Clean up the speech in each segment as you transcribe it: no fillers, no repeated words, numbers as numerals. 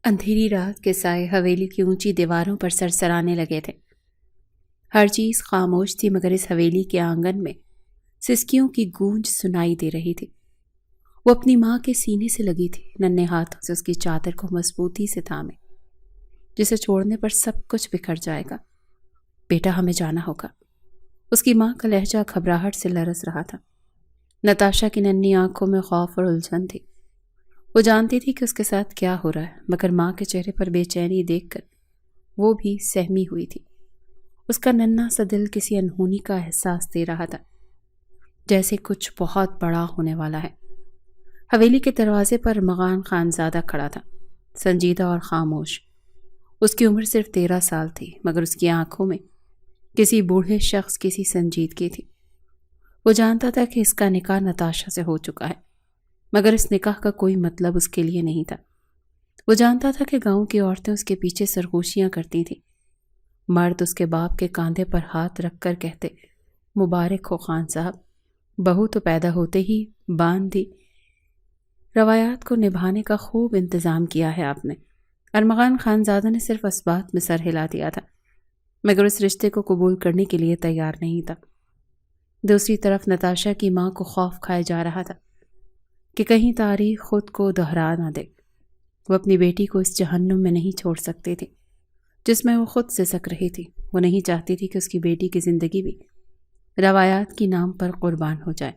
اندھیری رات کے سائے حویلی کی اونچی دیواروں پر سرسرانے لگے تھے۔ ہر چیز خاموش تھی مگر اس حویلی کے آنگن میں سسکیوں کی گونج سنائی دے رہی تھی۔ وہ اپنی ماں کے سینے سے لگی تھی، ننھے ہاتھوں سے اس کی چادر کو مضبوطی سے تھامے، جسے چھوڑنے پر سب کچھ بکھر جائے گا۔ بیٹا ہمیں جانا ہوگا۔ اس کی ماں کا لہجہ گھبراہٹ سے لرز رہا تھا۔ نتاشا کی ننھی آنکھوں میں خوف اور الجھن تھی۔ وہ جانتی تھی کہ اس کے ساتھ کیا ہو رہا ہے، مگر ماں کے چہرے پر بے چینی دیکھ کر وہ بھی سہمی ہوئی تھی۔ اس کا ننھا سا دل کسی انہونی کا احساس دے رہا تھا، جیسے کچھ بہت بڑا ہونے والا ہے۔ حویلی کے دروازے پر ارمغان خانزادہ کھڑا تھا، سنجیدہ اور خاموش۔ اس کی عمر صرف 13 سال تھی، مگر اس کی آنکھوں میں کسی بوڑھے شخص کی سی سنجیدگی تھی۔ وہ جانتا تھا کہ اس کا نکاح نتاشا سے ہو چکا ہے، مگر اس نکاح کا کوئی مطلب اس کے لیے نہیں تھا۔ وہ جانتا تھا کہ گاؤں کی عورتیں اس کے پیچھے سرگوشیاں کرتی تھیں۔ مرد اس کے باپ کے کاندھے پر ہاتھ رکھ کر کہتے، مبارک ہو خان صاحب، بہو تو پیدا ہوتے ہی باندھ دی۔ روایات کو نبھانے کا خوب انتظام کیا ہے آپ نے۔ ارمغان خانزادہ نے صرف اس بات میں سر ہلا دیا تھا، مگر اس رشتے کو قبول کرنے کے لیے تیار نہیں تھا۔ دوسری طرف نتاشا کی ماں کو خوف کھائے جا رہا تھا کہ کہیں تاریخ خود کو دہرا نہ دے۔ وہ اپنی بیٹی کو اس جہنم میں نہیں چھوڑ سکتی تھی جس میں وہ خود سسک رہی تھی۔ وہ نہیں چاہتی تھی کہ اس کی بیٹی کی زندگی بھی روایات کی نام پر قربان ہو جائے۔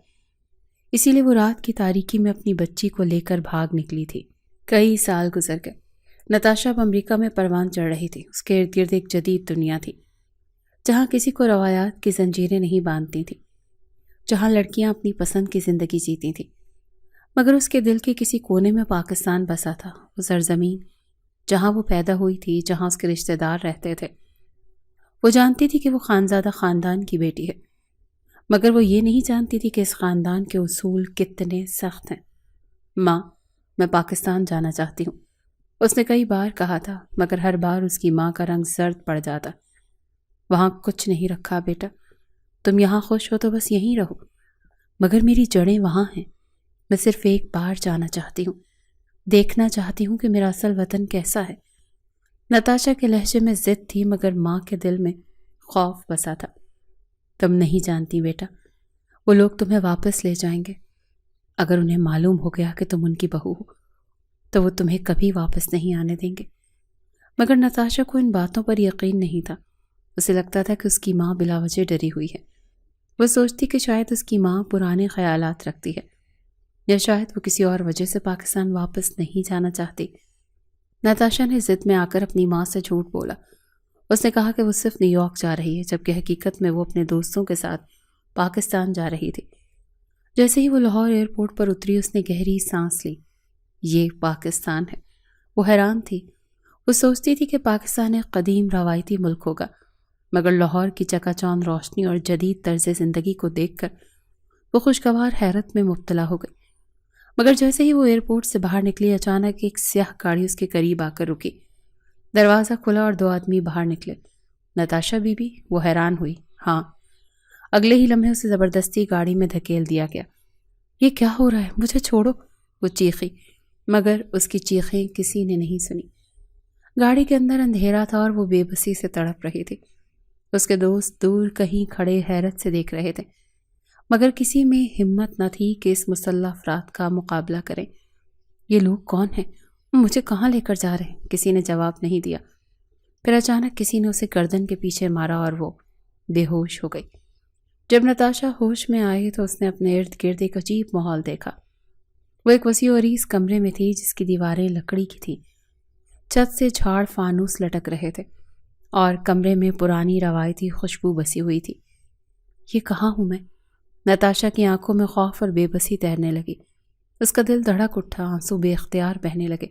اسی لیے وہ رات کی تاریکی میں اپنی بچی کو لے کر بھاگ نکلی تھی۔ کئی سال گزر گئے۔ نتاشا اب امریکہ میں پروان چڑھ رہی تھی۔ اس کے ارد گرد ایک جدید دنیا تھی، جہاں کسی کو روایات کی زنجیریں نہیں باندھتی تھیں، جہاں لڑکیاں اپنی پسند کی زندگی جیتی تھیں۔ مگر اس کے دل کے کسی کونے میں پاکستان بسا تھا، وہ سرزمین جہاں وہ پیدا ہوئی تھی، جہاں اس کے رشتہ دار رہتے تھے۔ وہ جانتی تھی کہ وہ خانزادہ خاندان کی بیٹی ہے، مگر وہ یہ نہیں جانتی تھی کہ اس خاندان کے اصول کتنے سخت ہیں۔ ماں، میں پاکستان جانا چاہتی ہوں، اس نے کئی بار کہا تھا، مگر ہر بار اس کی ماں کا رنگ زرد پڑ جاتا۔ وہاں کچھ نہیں رکھا بیٹا، تم یہاں خوش ہو تو بس یہیں رہو، مگر میری جڑیں وہاں ہیں۔ میں صرف ایک بار جانا چاہتی ہوں، دیکھنا چاہتی ہوں کہ میرا اصل وطن کیسا ہے۔ نتاشا کے لہجے میں ضد تھی، مگر ماں کے دل میں خوف بسا تھا۔ تم نہیں جانتی بیٹا، وہ لوگ تمہیں واپس لے جائیں گے۔ اگر انہیں معلوم ہو گیا کہ تم ان کی بہو ہو تو وہ تمہیں کبھی واپس نہیں آنے دیں گے۔ مگر نتاشا کو ان باتوں پر یقین نہیں تھا۔ اسے لگتا تھا کہ اس کی ماں بلا وجہ ڈری ہوئی ہے۔ وہ سوچتی کہ شاید اس کی ماں پرانے خیالات رکھتی ہے، یا شاید وہ کسی اور وجہ سے پاکستان واپس نہیں جانا چاہتی۔ نتاشا نے ضد میں آ کر اپنی ماں سے جھوٹ بولا۔ اس نے کہا کہ وہ صرف نیو یارک جا رہی ہے، جبکہ حقیقت میں وہ اپنے دوستوں کے ساتھ پاکستان جا رہی تھی۔ جیسے ہی وہ لاہور ایئرپورٹ پر اتری، اس نے گہری سانس لی۔ یہ پاکستان ہے۔ وہ حیران تھی۔ وہ سوچتی تھی کہ پاکستان ایک قدیم روایتی ملک ہوگا، مگر لاہور کی چکا چوند روشنی اور جدید طرز زندگی کو دیکھ کر وہ خوشگوار حیرت میں مبتلا ہو گئی۔ مگر جیسے ہی وہ ایئرپورٹ سے باہر نکلی، اچانک ایک سیاہ گاڑی اس کے قریب آ کر رکی۔ دروازہ کھلا اور 2 آدمی باہر نکلے۔ نتاشا بی بی؟ وہ حیران ہوئی۔ ہاں۔ اگلے ہی لمحے اسے زبردستی گاڑی میں دھکیل دیا گیا۔ یہ کیا ہو رہا ہے؟ مجھے چھوڑو، وہ چیخی، مگر اس کی چیخیں کسی نے نہیں سنی۔ گاڑی کے اندر اندھیرا تھا اور وہ بے بسی سے تڑپ رہی تھی۔ اس کے دوست دور کہیں کھڑے حیرت سے دیکھ رہے تھے، مگر کسی میں ہمت نہ تھی کہ اس مسلح افراد کا مقابلہ کریں۔ یہ لوگ کون ہیں؟ مجھے کہاں لے کر جا رہے ہیں؟ کسی نے جواب نہیں دیا۔ پھر اچانک کسی نے اسے گردن کے پیچھے مارا اور وہ بے ہوش ہو گئی۔ جب نتاشا ہوش میں آئی تو اس نے اپنے ارد گرد ایک عجیب ماحول دیکھا۔ وہ ایک وسیع و عریض کمرے میں تھی جس کی دیواریں لکڑی کی تھیں۔ چھت سے جھاڑ فانوس لٹک رہے تھے اور کمرے میں پرانی روایتی خوشبو بسی ہوئی تھی۔ یہ کہاں ہوں میں؟ نتاشا کی آنکھوں میں خوف اور بے بسی تیرنے لگی۔ اس کا دل دھڑک اٹھا، آنسو بے اختیار بہنے لگے۔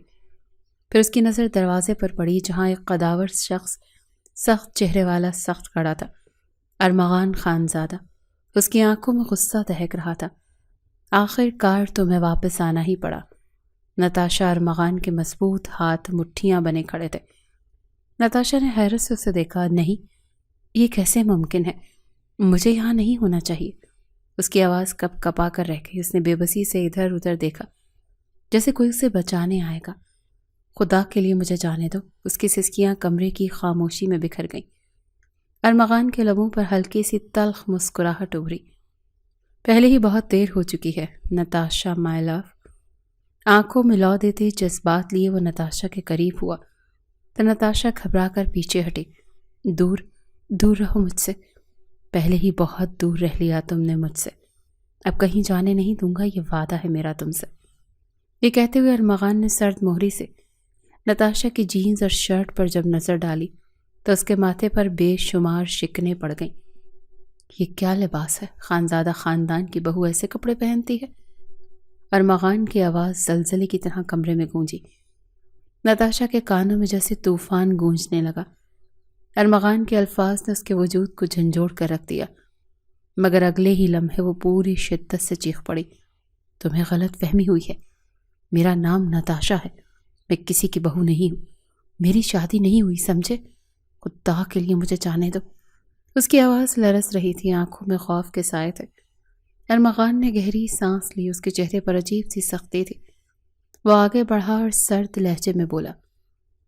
پھر اس کی نظر دروازے پر پڑی، جہاں ایک قداور شخص سخت چہرے والا سخت کھڑا تھا، ارمغان خانزادہ۔ اس کی آنکھوں میں غصہ دہک رہا تھا۔ آخر کار تمہیں واپس آنا ہی پڑا۔ نتاشا ارمغان کے مضبوط ہاتھ مٹھیاں بنے کھڑے تھے۔ نتاشا نے حیرت سے اسے دیکھا۔ نہیں، یہ کیسے ممکن ہے؟ مجھے یہاں نہیں ہونا چاہیے۔ اس کی آواز کپ کپا کر رہ گئی۔ اس نے بے بسی سے ادھر ادھر دیکھا، جیسے کوئی اسے بچانے آئے گا۔ خدا کے لیے مجھے جانے دو۔ اس کی سسکیاں کمرے کی خاموشی میں بکھر گئیں۔ ارمغان کے لبوں پر ہلکی سی تلخ مسکراہٹ ابھری۔ پہلے ہی بہت دیر ہو چکی ہے نتاشا مائی لو۔ آنکھوں میں لو دیتے جذبات لیے وہ نتاشا کے قریب ہوا تو نتاشا گھبرا کر پیچھے ہٹی۔ دور دور رہو مجھ سے، پہلے ہی بہت دور رہ لیا تم نے مجھ سے، اب کہیں جانے نہیں دوں گا، یہ وعدہ ہے میرا تم سے۔ یہ کہتے ہوئے ارمغان نے سرد مہری سے نتاشا کی جینز اور شرٹ پر جب نظر ڈالی تو اس کے ماتھے پر بے شمار شکنیں پڑ گئیں۔ یہ کیا لباس ہے؟ خانزادہ خاندان کی بہو ایسے کپڑے پہنتی ہے؟ ارمغان کی آواز زلزلے کی طرح کمرے میں گونجی۔ نتاشا کے کانوں میں جیسے طوفان گونجنے لگا۔ ارمغان کے الفاظ نے اس کے وجود کو جھنجھوڑ کر رکھ دیا، مگر اگلے ہی لمحے وہ پوری شدت سے چیخ پڑی۔ تمہیں غلط فہمی ہوئی ہے، میرا نام نتاشا ہے، میں کسی کی بہو نہیں ہوں، میری شادی نہیں ہوئی، سمجھے؟ خدا کے لیے مجھے جانے دو۔ اس کی آواز لرز رہی تھی، آنکھوں میں خوف کے سائے تھے۔ ارمغان نے گہری سانس لی، اس کے چہرے پر عجیب سی سختی تھی۔ وہ آگے بڑھا اور سرد لہجے میں بولا،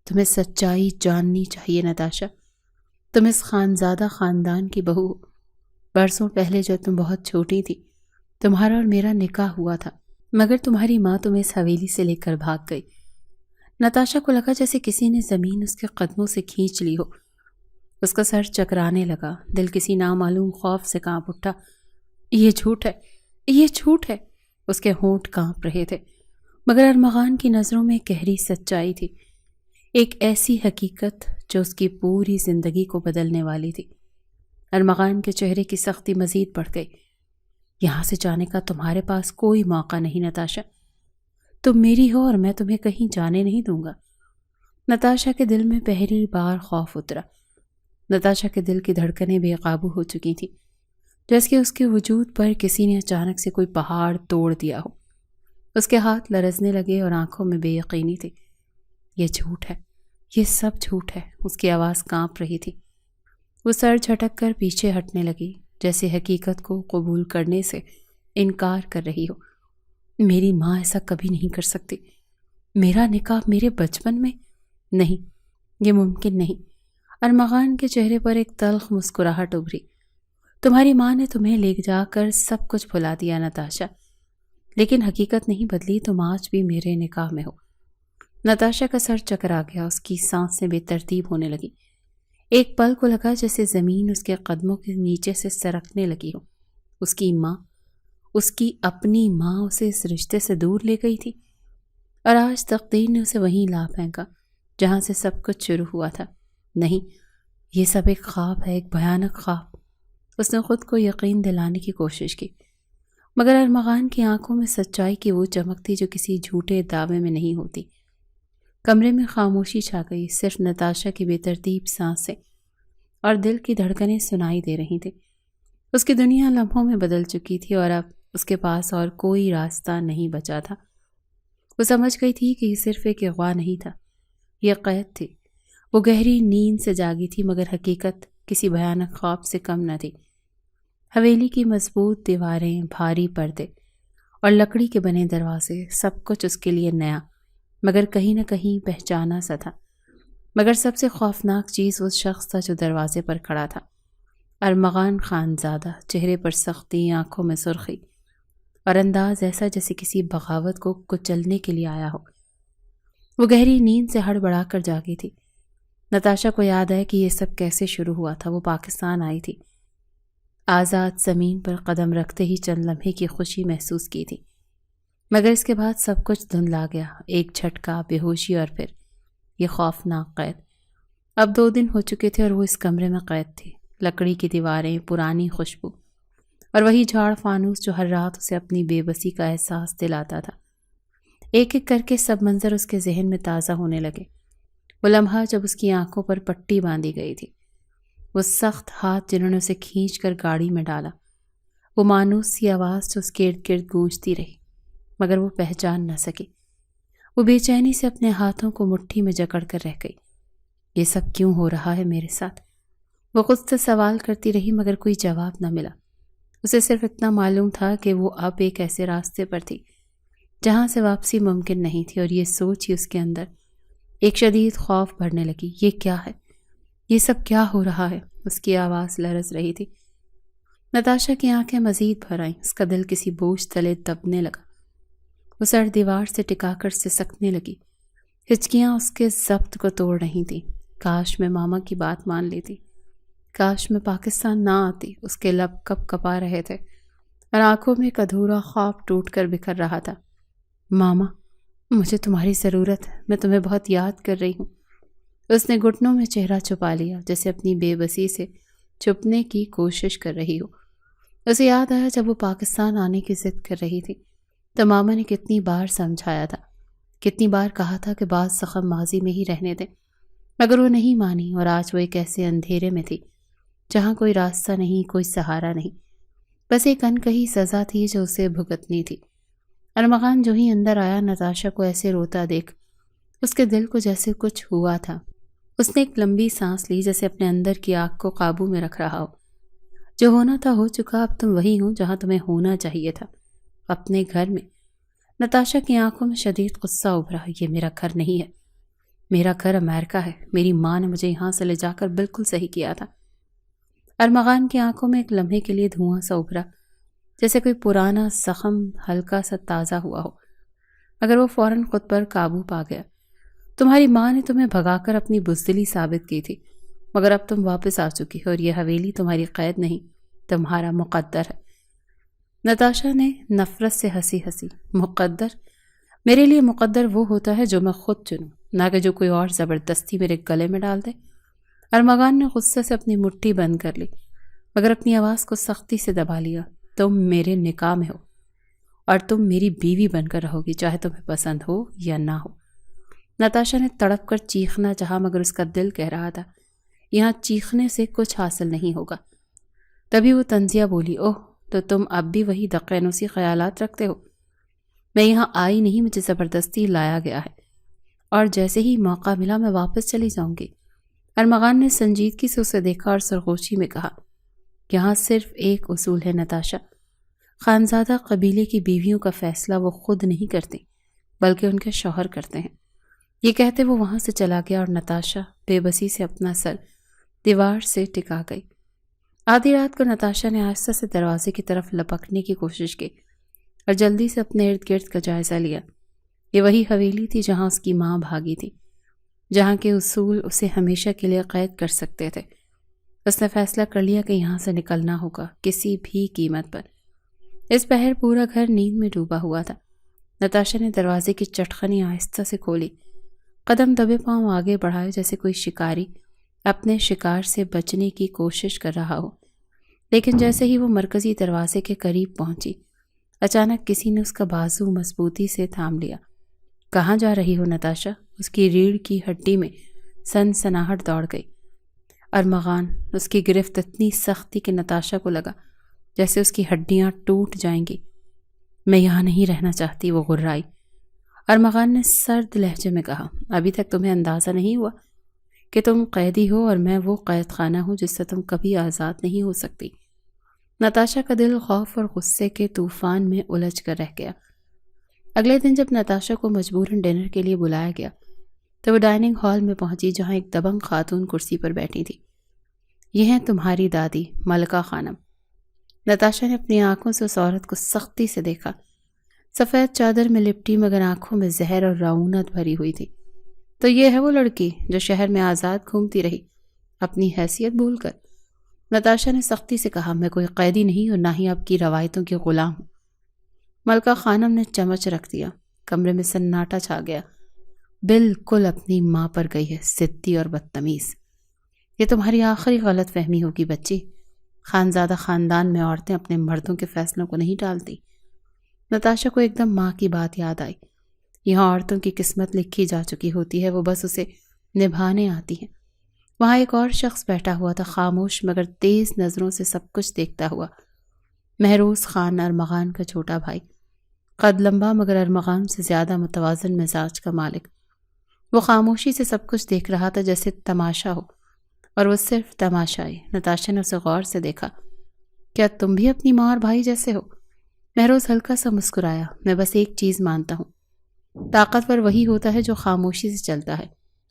تمہیں سچائی جاننی چاہیے نتاشا، تم اس خانزادہ خاندان کی بہو ہو۔ برسوں پہلے جب تم بہت چھوٹی تھی تمہارا اور میرا نکاح ہوا تھا، مگر تمہاری ماں تمہیں اس حویلی سے لے کر بھاگ گئی۔ نتاشا کو لگا جیسے کسی نے زمین اس کے قدموں سے کھینچ لی ہو۔ اس کا سر چکرانے لگا، دل کسی نامعلوم خوف سے کانپ اٹھا۔ یہ جھوٹ ہے، یہ جھوٹ ہے۔ اس کے ہونٹ کانپ رہے تھے، مگر ارمغان کی نظروں میں گہری سچائی تھی، ایک ایسی حقیقت جو اس کی پوری زندگی کو بدلنے والی تھی۔ ارمغان کے چہرے کی سختی مزید بڑھ گئی۔ یہاں سے جانے کا تمہارے پاس کوئی موقع نہیں نتاشا، تم میری ہو اور میں تمہیں کہیں جانے نہیں دوں گا۔ نتاشا کے دل میں پہلی بار خوف اترا۔ نتاشا کے دل کی دھڑکنیں بے قابو ہو چکی تھیں، جیسے کہ اس کے وجود پر کسی نے اچانک سے کوئی پہاڑ توڑ دیا ہو۔ اس کے ہاتھ لرزنے لگے اور آنکھوں میں بے یقینی تھی۔ یہ جھوٹ ہے، یہ سب جھوٹ ہے۔ اس کی آواز کانپ رہی تھی۔ وہ سر جھٹک کر پیچھے ہٹنے لگی، جیسے حقیقت کو قبول کرنے سے انکار کر رہی ہو۔ میری ماں ایسا کبھی نہیں کر سکتی، میرا نکاح میرے بچپن میں نہیں، یہ ممکن نہیں۔ ارمغان کے چہرے پر ایک تلخ مسکراہٹ ابھری۔ تمہاری ماں نے تمہیں لے جا کر سب کچھ بھلا دیا نتاشا، لیکن حقیقت نہیں بدلی، تم آج بھی میرے نکاح میں ہو۔ نتاشا کا سر چکرا گیا، اس کی سانسیں بے ترتیب ہونے لگی۔ ایک پل کو لگا جیسے زمین اس کے قدموں کے نیچے سے سرکنے لگی ہو۔ اس کی ماں، اس کی اپنی ماں اسے اس رشتے سے دور لے گئی تھی، اور آج تقدیر نے اسے وہیں لا پھینکا جہاں سے سب کچھ شروع ہوا تھا۔ نہیں، یہ سب ایک خواب ہے، ایک بھیانک خواب۔ اس نے خود کو یقین دلانے کی کوشش کی، مگر ارمغان کی آنکھوں میں سچائی کی وہ چمک تھی جو کسی جھوٹے دعوے میں نہیں ہوتی۔ کمرے میں خاموشی چھا گئی، صرف نتاشا کی بے ترتیب سانسیں اور دل کی دھڑکنیں سنائی دے رہی تھیں۔ اس کی دنیا لمحوں میں بدل چکی تھی اور اب اس کے پاس اور کوئی راستہ نہیں بچا تھا۔ وہ سمجھ گئی تھی کہ یہ صرف ایک اغوا نہیں تھا، یہ قید تھی۔ وہ گہری نیند سے جاگی تھی، مگر حقیقت کسی بھیانک خواب سے کم نہ تھی۔ حویلی کی مضبوط دیواریں، بھاری پردے اور لکڑی کے بنے دروازے، سب کچھ اس کے لیے نیا مگر کہیں نہ کہیں پہچانا سا تھا۔ مگر سب سے خوفناک چیز وہ شخص تھا جو دروازے پر کھڑا تھا۔ ارمغان خانزادہ، چہرے پر سختی، آنکھوں میں سرخی اور انداز ایسا جیسے کسی بغاوت کو کچلنے کے لیے آیا ہو۔ وہ گہری نیند سے ہڑبڑا کر جاگی تھی۔ نتاشا کو یاد ہے کہ یہ سب کیسے شروع ہوا تھا۔ وہ پاکستان آئی تھی، آزاد زمین پر قدم رکھتے ہی چند لمحے کی خوشی محسوس کی تھی، مگر اس کے بعد سب کچھ دھندلا گیا۔ ایک جھٹکا، بے ہوشی اور پھر یہ خوفناک قید۔ اب 2 دن ہو چکے تھے اور وہ اس کمرے میں قید تھی۔ لکڑی کی دیواریں، پرانی خوشبو اور وہی جھاڑ فانوس جو ہر رات اسے اپنی بے بسی کا احساس دلاتا تھا۔ ایک ایک کر کے سب منظر اس کے ذہن میں تازہ ہونے لگے۔ وہ لمحہ جب اس کی آنکھوں پر پٹی باندھی گئی تھی، وہ سخت ہاتھ جنہوں نے اسے کھینچ کر گاڑی میں ڈالا، وہ مانوس سی آواز جو اس کے ارد گرد گونجتی رہی مگر وہ پہچان نہ سکی۔ وہ بے چینی سے اپنے ہاتھوں کو مٹھی میں جکڑ کر رہ گئی۔ یہ سب کیوں ہو رہا ہے میرے ساتھ؟ وہ خود سے سوال کرتی رہی مگر کوئی جواب نہ ملا۔ اسے صرف اتنا معلوم تھا کہ وہ اب ایک ایسے راستے پر تھی جہاں سے واپسی ممکن نہیں تھی، اور یہ سوچ ہی اس کے اندر ایک شدید خوف بڑھنے لگی۔ یہ کیا ہے؟ یہ سب کیا ہو رہا ہے؟ اس کی آواز لرز رہی تھی۔ نتاشا کی آنکھیں مزید بھر آئیں۔ اس کا دل کسی بوجھ تلے دبنے لگا۔ وہ سر دیوار سے ٹکا کر سسکنے لگی۔ ہچکیاں اس کے ضبط کو توڑ رہی تھیں۔ کاش میں ماما کی بات مان لیتی، کاش میں پاکستان نہ آتی۔ اس کے لب کپ کپا رہے تھے اور آنکھوں میں ایک ادھورا خواب ٹوٹ کر بکھر رہا تھا۔ ماما، مجھے تمہاری ضرورت ہے، میں تمہیں بہت یاد کر رہی ہوں۔ اس نے گھٹنوں میں چہرہ چھپا لیا، جیسے اپنی بے بسی سے چھپنے کی کوشش کر رہی ہو۔ اسے یاد آیا جب وہ پاکستان آنے کی ضد کر رہی تھی تو ماما نے کتنی بار سمجھایا تھا، کتنی بار کہا تھا کہ بعض زخم ماضی میں ہی رہنے دیں، مگر وہ نہیں مانی۔ اور آج وہ ایک ایسے اندھیرے میں تھی جہاں کوئی راستہ نہیں، کوئی سہارا نہیں، بس ایک انکہی سزا تھی جو اسے بھگتنی تھی۔ ارمغان جو ہی اندر آیا، نتاشا کو ایسے روتا دیکھ اس کے دل کو جیسے کچھ ہوا تھا۔ اس نے ایک لمبی سانس لی، جیسے اپنے اندر کی آگ کو قابو میں رکھ رہا ہو۔ جو ہونا تھا ہو چکا، اب تم وہی ہو جہاں تمہیں ہونا چاہیے تھا، اپنے گھر میں۔ نتاشا کی آنکھوں میں شدید غصہ ابھرا۔ یہ میرا گھر نہیں ہے، میرا گھر امریکہ ہے۔ میری ماں نے مجھے یہاں سے لے جا کر بالکل صحیح کیا تھا۔ ارمغان کی آنکھوں میں ایک لمحے کے لیے دھواں سا ابھرا، جیسے کوئی پرانا زخم ہلکا سا تازہ ہوا ہو، مگر وہ فوراً خود پر قابو پا گیا۔ تمہاری ماں نے تمہیں بھگا کر اپنی بزدلی ثابت کی تھی، مگر اب تم واپس آ چکی ہو اور یہ حویلی تمہاری قید نہیں، تمہارا مقدر ہے۔ نتاشا نے نفرت سے ہنسی۔ مقدر؟ میرے لیے مقدر وہ ہوتا ہے جو میں خود چنوں، نہ کہ جو کوئی اور زبردستی میرے گلے میں ڈال دے۔ ارمغان نے غصے سے اپنی مٹھی بند کر لی، مگر اپنی آواز کو سختی سے دبا لیا۔ تم میرے نکاح میں ہو اور تم میری بیوی بن کر رہو گی، چاہے تمہیں پسند ہو یا نہ ہو۔ نتاشا نے تڑپ کر چیخنا چاہا، مگر اس کا دل کہہ رہا تھا یہاں چیخنے سے کچھ حاصل نہیں ہوگا۔ تبھی وہ طنزیہ بولی، اوہ، تو تم اب بھی وہی دقیانوسی خیالات رکھتے ہو؟ میں یہاں آئی نہیں، مجھے زبردستی لایا گیا ہے، اور جیسے ہی موقع ملا میں واپس چلی جاؤں گی۔ ارمغان نے سنجیدگی سے اسے دیکھا اور سرگوشی میں کہا، یہاں صرف ایک اصول ہے نتاشا، خانزادہ قبیلے کی بیویوں کا فیصلہ وہ خود نہیں کرتی بلکہ ان کے شوہر کرتے ہیں۔ یہ کہتے وہ وہاں سے چلا گیا اور نتاشا بے بسی سے اپنا سر دیوار سے ٹکا گئی۔ آدھی رات کو نتاشا نے آہستہ سے دروازے کی طرف لپکنے کی کوشش کی اور جلدی سے اپنے ارد گرد کا جائزہ لیا۔ یہ وہی حویلی تھی جہاں اس کی ماں بھاگی تھی، جہاں کے اصول اسے ہمیشہ کے لیے قید کر سکتے تھے۔ اس نے فیصلہ کر لیا کہ یہاں سے نکلنا ہوگا، کسی بھی قیمت پر۔ اس پہر پورا گھر نیند میں ڈوبا ہوا تھا۔ نتاشا نے دروازے کی چٹخنی آہستہ سے کھولی، قدم دبے پاؤں آگے بڑھائے، جیسے کوئی شکاری اپنے شکار سے بچنے کی کوشش کر رہا ہو۔ لیکن جیسے ہی وہ مرکزی دروازے کے قریب پہنچی، اچانک کسی نے اس کا بازو مضبوطی سے تھام لیا۔ کہاں جا رہی ہو نتاشا؟ اس کی ریڑھ کی ہڈی میں سنسناہٹ دوڑ گئی۔ ارمغان، اس کی گرفت اتنی سخت تھی کہ نتاشا کو لگا جیسے اس کی ہڈیاں ٹوٹ جائیں گی۔ میں یہاں نہیں رہنا چاہتی، وہ غرائی۔ ارمغان نے سرد لہجے میں کہا، ابھی تک تمہیں اندازہ نہیں ہوا کہ تم قیدی ہو اور میں وہ قید خانہ ہوں جس سے تم کبھی آزاد نہیں ہو سکتی۔ نتاشا کا دل خوف اور غصے کے طوفان میں الجھ کر رہ گیا۔ اگلے دن جب نتاشا کو مجبوراً ڈنر کے لیے بلایا گیا تو وہ ڈائننگ ہال میں پہنچی، جہاں ایک دبنگ خاتون کرسی پر بیٹھی تھی۔ یہ ہیں تمہاری دادی ملکہ خانم۔ نتاشا نے اپنی آنکھوں سے اس عورت کو سختی سے دیکھا، سفید چادر میں لپٹی مگر آنکھوں میں زہر اور رعونت بھری ہوئی تھی۔ تو یہ ہے وہ لڑکی جو شہر میں آزاد گھومتی رہی، اپنی حیثیت بھول کر؟ نتاشا نے سختی سے کہا، میں کوئی قیدی نہیں اور نہ ہی آپ کی روایتوں کی غلام ہوں۔ ملکہ خانم نے چمچ رکھ دیا۔ کمرے میں سناٹا چھا گیا۔ بالکل اپنی ماں پر گئی ہے، ضدی اور بدتمیز۔ یہ تمہاری آخری غلط فہمی ہوگی بچی، خانزادہ خاندان میں عورتیں اپنے مردوں کے فیصلوں کو نہیں ٹالتی۔ نتاشا کو ایک دم ماں کی بات یاد آئی۔ یہاں عورتوں کی قسمت لکھی جا چکی ہوتی ہے، وہ بس اسے نبھانے آتی ہیں۔ وہاں ایک اور شخص بیٹھا ہوا تھا، خاموش مگر تیز نظروں سے سب کچھ دیکھتا ہوا۔ مہروز خان، ارمغان کا چھوٹا بھائی، قد لمبا مگر ارمغان سے زیادہ متوازن مزاج کا مالک۔ وہ خاموشی سے سب کچھ دیکھ رہا تھا جیسے تماشا ہو، اور وہ صرف تماشائی۔ نتاشا نے اسے غور سے دیکھا۔ کیا تم بھی اپنی ماں اور بھائی جیسے ہو؟ مہروز ہلکا سا مسکرایا۔ میں بس ایک چیز مانتا ہوں، طاقتور وہی ہوتا ہے جو خاموشی سے چلتا ہے،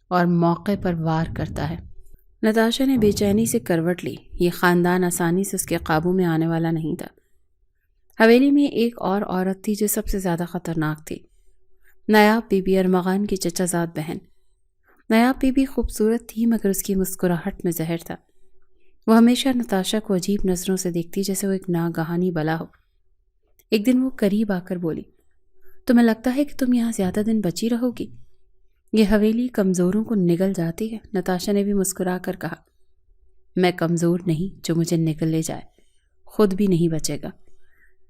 اور موقع پر وار کرتا ہے۔ نتاشا نے بے چینی سے کروٹ لی۔ یہ خاندان آسانی سے اس کے قابو میں آنے والا نہیں تھا۔ حویلی میں ایک اور عورت تھی جو سب سے زیادہ خطرناک تھی، نایاب بی بی ارمغان کی چچا زاد بہن۔ نایاب بی بی خوبصورت تھی مگر اس کی مسکراہٹ میں زہر تھا۔ وہ ہمیشہ نتاشا کو عجیب نظروں سے دیکھتی جیسے وہ ایک ناگہانی بلا ہو۔ ایک دن وہ قریب آ کر بولی، تمہیں لگتا ہے کہ تم یہاں زیادہ دن بچی رہو گی؟ یہ حویلی کمزوروں کو نگل جاتی ہے۔ نتاشا نے بھی مسکرا کر کہا، میں کمزور نہیں جو مجھے نگل لے جائے، خود بھی نہیں بچے گا۔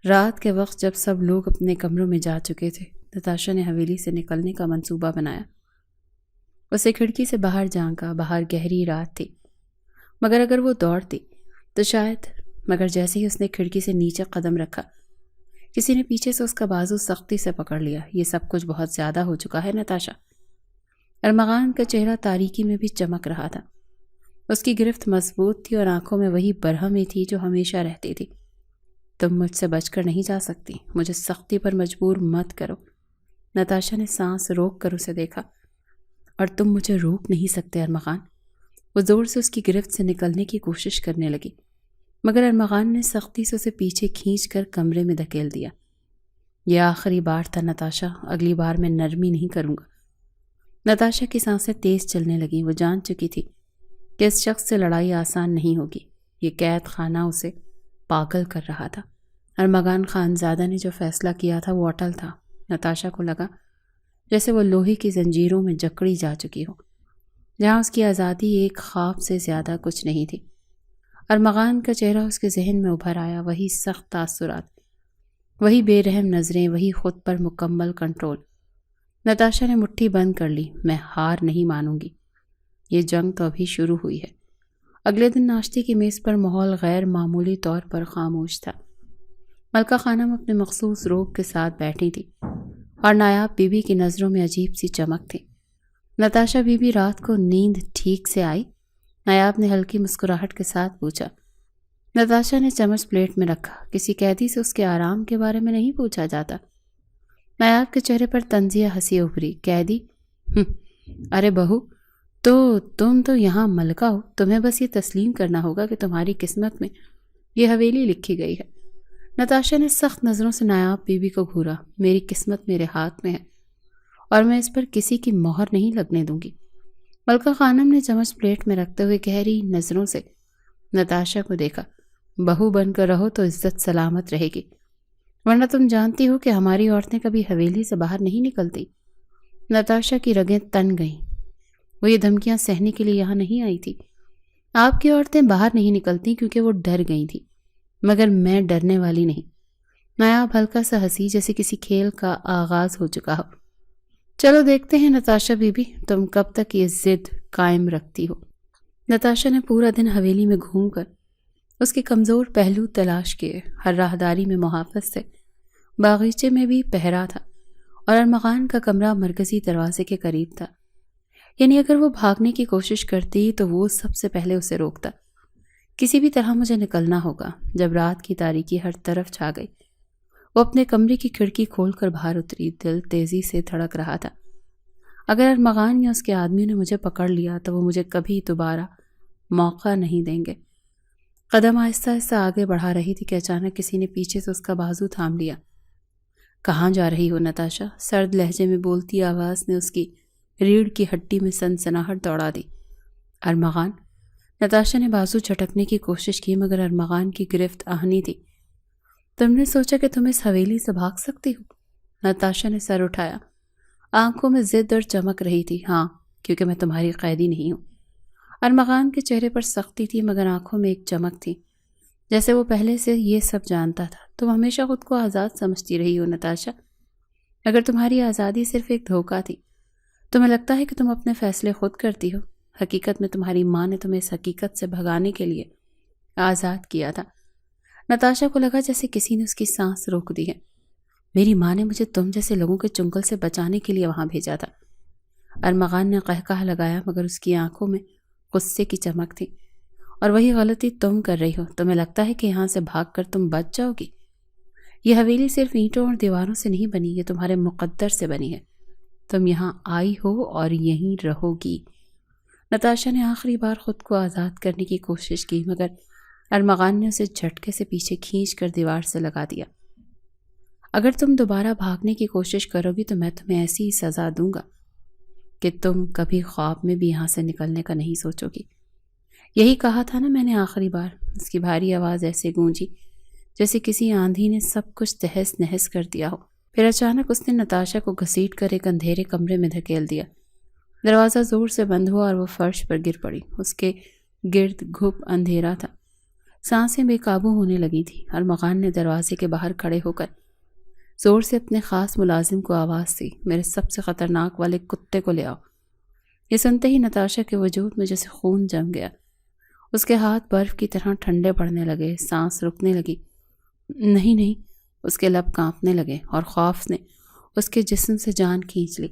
رات کے وقت جب سب لوگ اپنے کمروں میں جا چکے تھے، نتاشا نے حویلی سے نکلنے کا منصوبہ بنایا۔ اسے کھڑکی سے باہر جھانکا۔ باہر گہری رات تھی، مگر اگر وہ دوڑتی تو شاید، مگر جیسے ہی اس نے کھڑکی سے نیچے قدم رکھا، کسی نے پیچھے سے اس کا بازو سختی سے پکڑ لیا۔ یہ سب کچھ بہت زیادہ ہو چکا ہے نتاشا۔ ارمغان کا چہرہ تاریکی میں بھی چمک رہا تھا۔ اس کی گرفت مضبوط تھی اور آنکھوں میں وہی برہمی تھی جو ہمیشہ رہتی تھی۔ تم مجھ سے بچ کر نہیں جا سکتی، مجھے سختی پر مجبور مت کرو۔ نتاشا نے سانس روک کر اسے دیکھا۔ اور تم مجھے روک نہیں سکتے ارمغان۔ وہ زور سے اس کی گرفت سے نکلنے کی کوشش کرنے لگی، مگر ارمغان نے سختی سے اسے پیچھے کھینچ کر کمرے میں دھکیل دیا۔ یہ آخری بار تھا نتاشا، اگلی بار میں نرمی نہیں کروں گا۔ نتاشا کی سانسیں تیز چلنے لگیں۔ وہ جان چکی تھی کہ اس شخص سے لڑائی آسان نہیں ہوگی۔ یہ قید خانہ اسے پاگل کر رہا تھا۔ ارمغان خانزادہ نے جو فیصلہ کیا تھا وہ اٹل تھا۔ نتاشا کو لگا جیسے وہ لوہے کی زنجیروں میں جکڑی جا چکی ہو، جہاں اس کی آزادی ایک خواب سے زیادہ کچھ نہیں تھی۔ ارمغان کا چہرہ اس کے ذہن میں ابھر آیا، وہی سخت تاثرات، وہی بے رحم نظریں، وہی خود پر مکمل کنٹرول۔ نتاشا نے مٹھی بند کر لی۔ میں ہار نہیں مانوں گی، یہ جنگ تو ابھی شروع ہوئی ہے۔ اگلے دن ناشتے کی میز پر ماحول غیر معمولی طور پر خاموش تھا۔ ملکہ خانم اپنے مخصوص روب کے ساتھ بیٹھی تھی اور نایاب بی بی کی نظروں میں عجیب سی چمک تھی۔ نتاشا بی بی رات کو نیند ٹھیک سے آئی؟ نایاب نے ہلکی مسکراہٹ کے ساتھ پوچھا۔ نتاشا نے چمچ پلیٹ میں رکھا۔ کسی قیدی سے اس کے آرام کے بارے میں نہیں پوچھا جاتا۔ نایاب کے چہرے پر طنزیہ ہنسی ابھری۔ قیدی؟ ارے بہو، تو تم تو یہاں ملکہ ہو، تمہیں بس یہ تسلیم کرنا ہوگا کہ تمہاری قسمت میں یہ حویلی لکھی گئی ہے۔ نتاشا نے سخت نظروں سے نایاب بی بی کو گھورا۔ میری قسمت میرے ہاتھ میں ہے اور میں اس پر کسی کی مہر نہیں لگنے دوں گی۔ ملکہ خانم نے چمچ پلیٹ میں رکھتے ہوئے گہری نظروں سے نتاشا کو دیکھا۔ بہو بن کر رہو تو عزت سلامت رہے گی، ورنہ تم جانتی ہو کہ ہماری عورتیں کبھی حویلی سے باہر نہیں نکلتی۔ نتاشا کی رگیں تن گئیں۔ وہ یہ دھمکیاں سہنے کے لیے یہاں نہیں آئی تھی۔ آپ کی عورتیں باہر نہیں نکلتی کیونکہ وہ ڈر گئی تھی، مگر میں ڈرنے والی نہیں۔ نایاب ہلکا سا ہنسی جیسے کسی کھیل کا آغاز ہو چکا ہو۔ چلو دیکھتے ہیں نتاشا بی بی، تم کب تک یہ ضد قائم رکھتی ہو۔ نتاشا نے پورا دن حویلی میں گھوم کر اس کے کمزور پہلو تلاش کیے۔ ہر راہداری میں محافظ تھے، باغیچے میں بھی پہرا تھا، اور ارمغان کا کمرہ مرکزی دروازے کے قریب تھا۔ یعنی اگر وہ بھاگنے کی کوشش کرتی تو وہ سب سے پہلے اسے روکتا۔ کسی بھی طرح مجھے نکلنا ہوگا۔ جب رات کی تاریکی ہر طرف چھا گئی، وہ اپنے کمرے کی کھڑکی کھول کر باہر اتری۔ دل تیزی سے دھڑک رہا تھا۔ اگر ارمغان یا اس کے آدمیوں نے مجھے پکڑ لیا تو وہ مجھے کبھی دوبارہ موقع نہیں دیں گے۔ قدم آہستہ آہستہ آگے بڑھا رہی تھی کہ اچانک کسی نے پیچھے سے اس کا بازو تھام لیا۔ کہاں جا رہی ہو نتاشا؟ سرد لہجے میں بولتی آواز نے اس کی ریڑھ کی ہڈی میں سنسناہٹ دوڑا دی۔ ارمغان؟ نتاشا نے بازو جھٹکنے کی کوشش کی مگر ارمغان کی گرفت آہنی تھی۔ تم نے سوچا کہ تم اس حویلی سے بھاگ سکتی ہو؟ نتاشا نے سر اٹھایا۔ آنکھوں میں ضد اور چمک رہی تھی۔ ہاں، کیونکہ میں تمہاری قیدی نہیں ہوں۔ ارمغان کے چہرے پر سختی تھی مگر آنکھوں میں ایک چمک تھی، جیسے وہ پہلے سے یہ سب جانتا تھا۔ تم ہمیشہ خود کو آزاد سمجھتی رہی ہو نتاشا، مگر تمہاری آزادی صرف ایک دھوکہ تھی۔ تمہیں لگتا ہے کہ تم اپنے فیصلے خود کرتی ہو، حقیقت میں تمہاری ماں نے تمہیں اس حقیقت سے بھگانے کے لیے آزاد کیا تھا۔ نتاشا کو لگا جیسے کسی نے اس کی سانس روک دی ہے۔ میری ماں نے مجھے تم جیسے لوگوں کے چنگل سے بچانے کے لیے وہاں بھیجا تھا۔ ارمغان نے قہقہہ لگایا مگر اس کی آنکھوں میں غصے کی چمک تھی۔ اور وہی غلطی تم کر رہی ہو۔ تمہیں لگتا ہے کہ یہاں سے بھاگ کر تم بچ جاؤ گی؟ یہ حویلی صرف اینٹوں اور دیواروں سے نہیں بنی، یہ تمہارے مقدر سے بنی ہے۔ تم یہاں آئی ہو اور یہیں رہو گی۔ نتاشا نے آخری بار خود کو آزاد کرنے کی کوشش کی، مگر ارمغان نے اسے جھٹکے سے پیچھے کھینچ کر دیوار سے لگا دیا۔ اگر تم دوبارہ بھاگنے کی کوشش کرو گی تو میں تمہیں ایسی سزا دوں گا کہ تم کبھی خواب میں بھی یہاں سے نکلنے کا نہیں سوچو گی۔ یہی کہا تھا نا میں نے آخری بار۔ اس کی بھاری آواز ایسے گونجی جیسے کسی آندھی نے سب کچھ تہس نہس کر دیا ہو۔ پھر اچانک اس نے نتاشا کو گھسیٹ کر ایک اندھیرے کمرے میں دھکیل دیا۔ دروازہ زور سے بند ہوا اور وہ فرش پر گر پڑی۔ اس کے گرد گھپ اندھیرا تھا، سانسیں بے قابو ہونے لگی تھیں۔ ارمغان نے دروازے کے باہر کھڑے ہو کر زور سے اپنے خاص ملازم کو آواز دی، میرے سب سے خطرناک والے کتے کو لے آؤ۔ یہ سنتے ہی نتاشا کے وجود میں جیسے خون جم گیا۔ اس کے ہاتھ برف کی طرح ٹھنڈے پڑنے لگے، سانس رکنے لگی۔ نہیں نہیں، اس کے لب کانپنے لگے اور خوف نے اس کے جسم سے جان کھینچ لی۔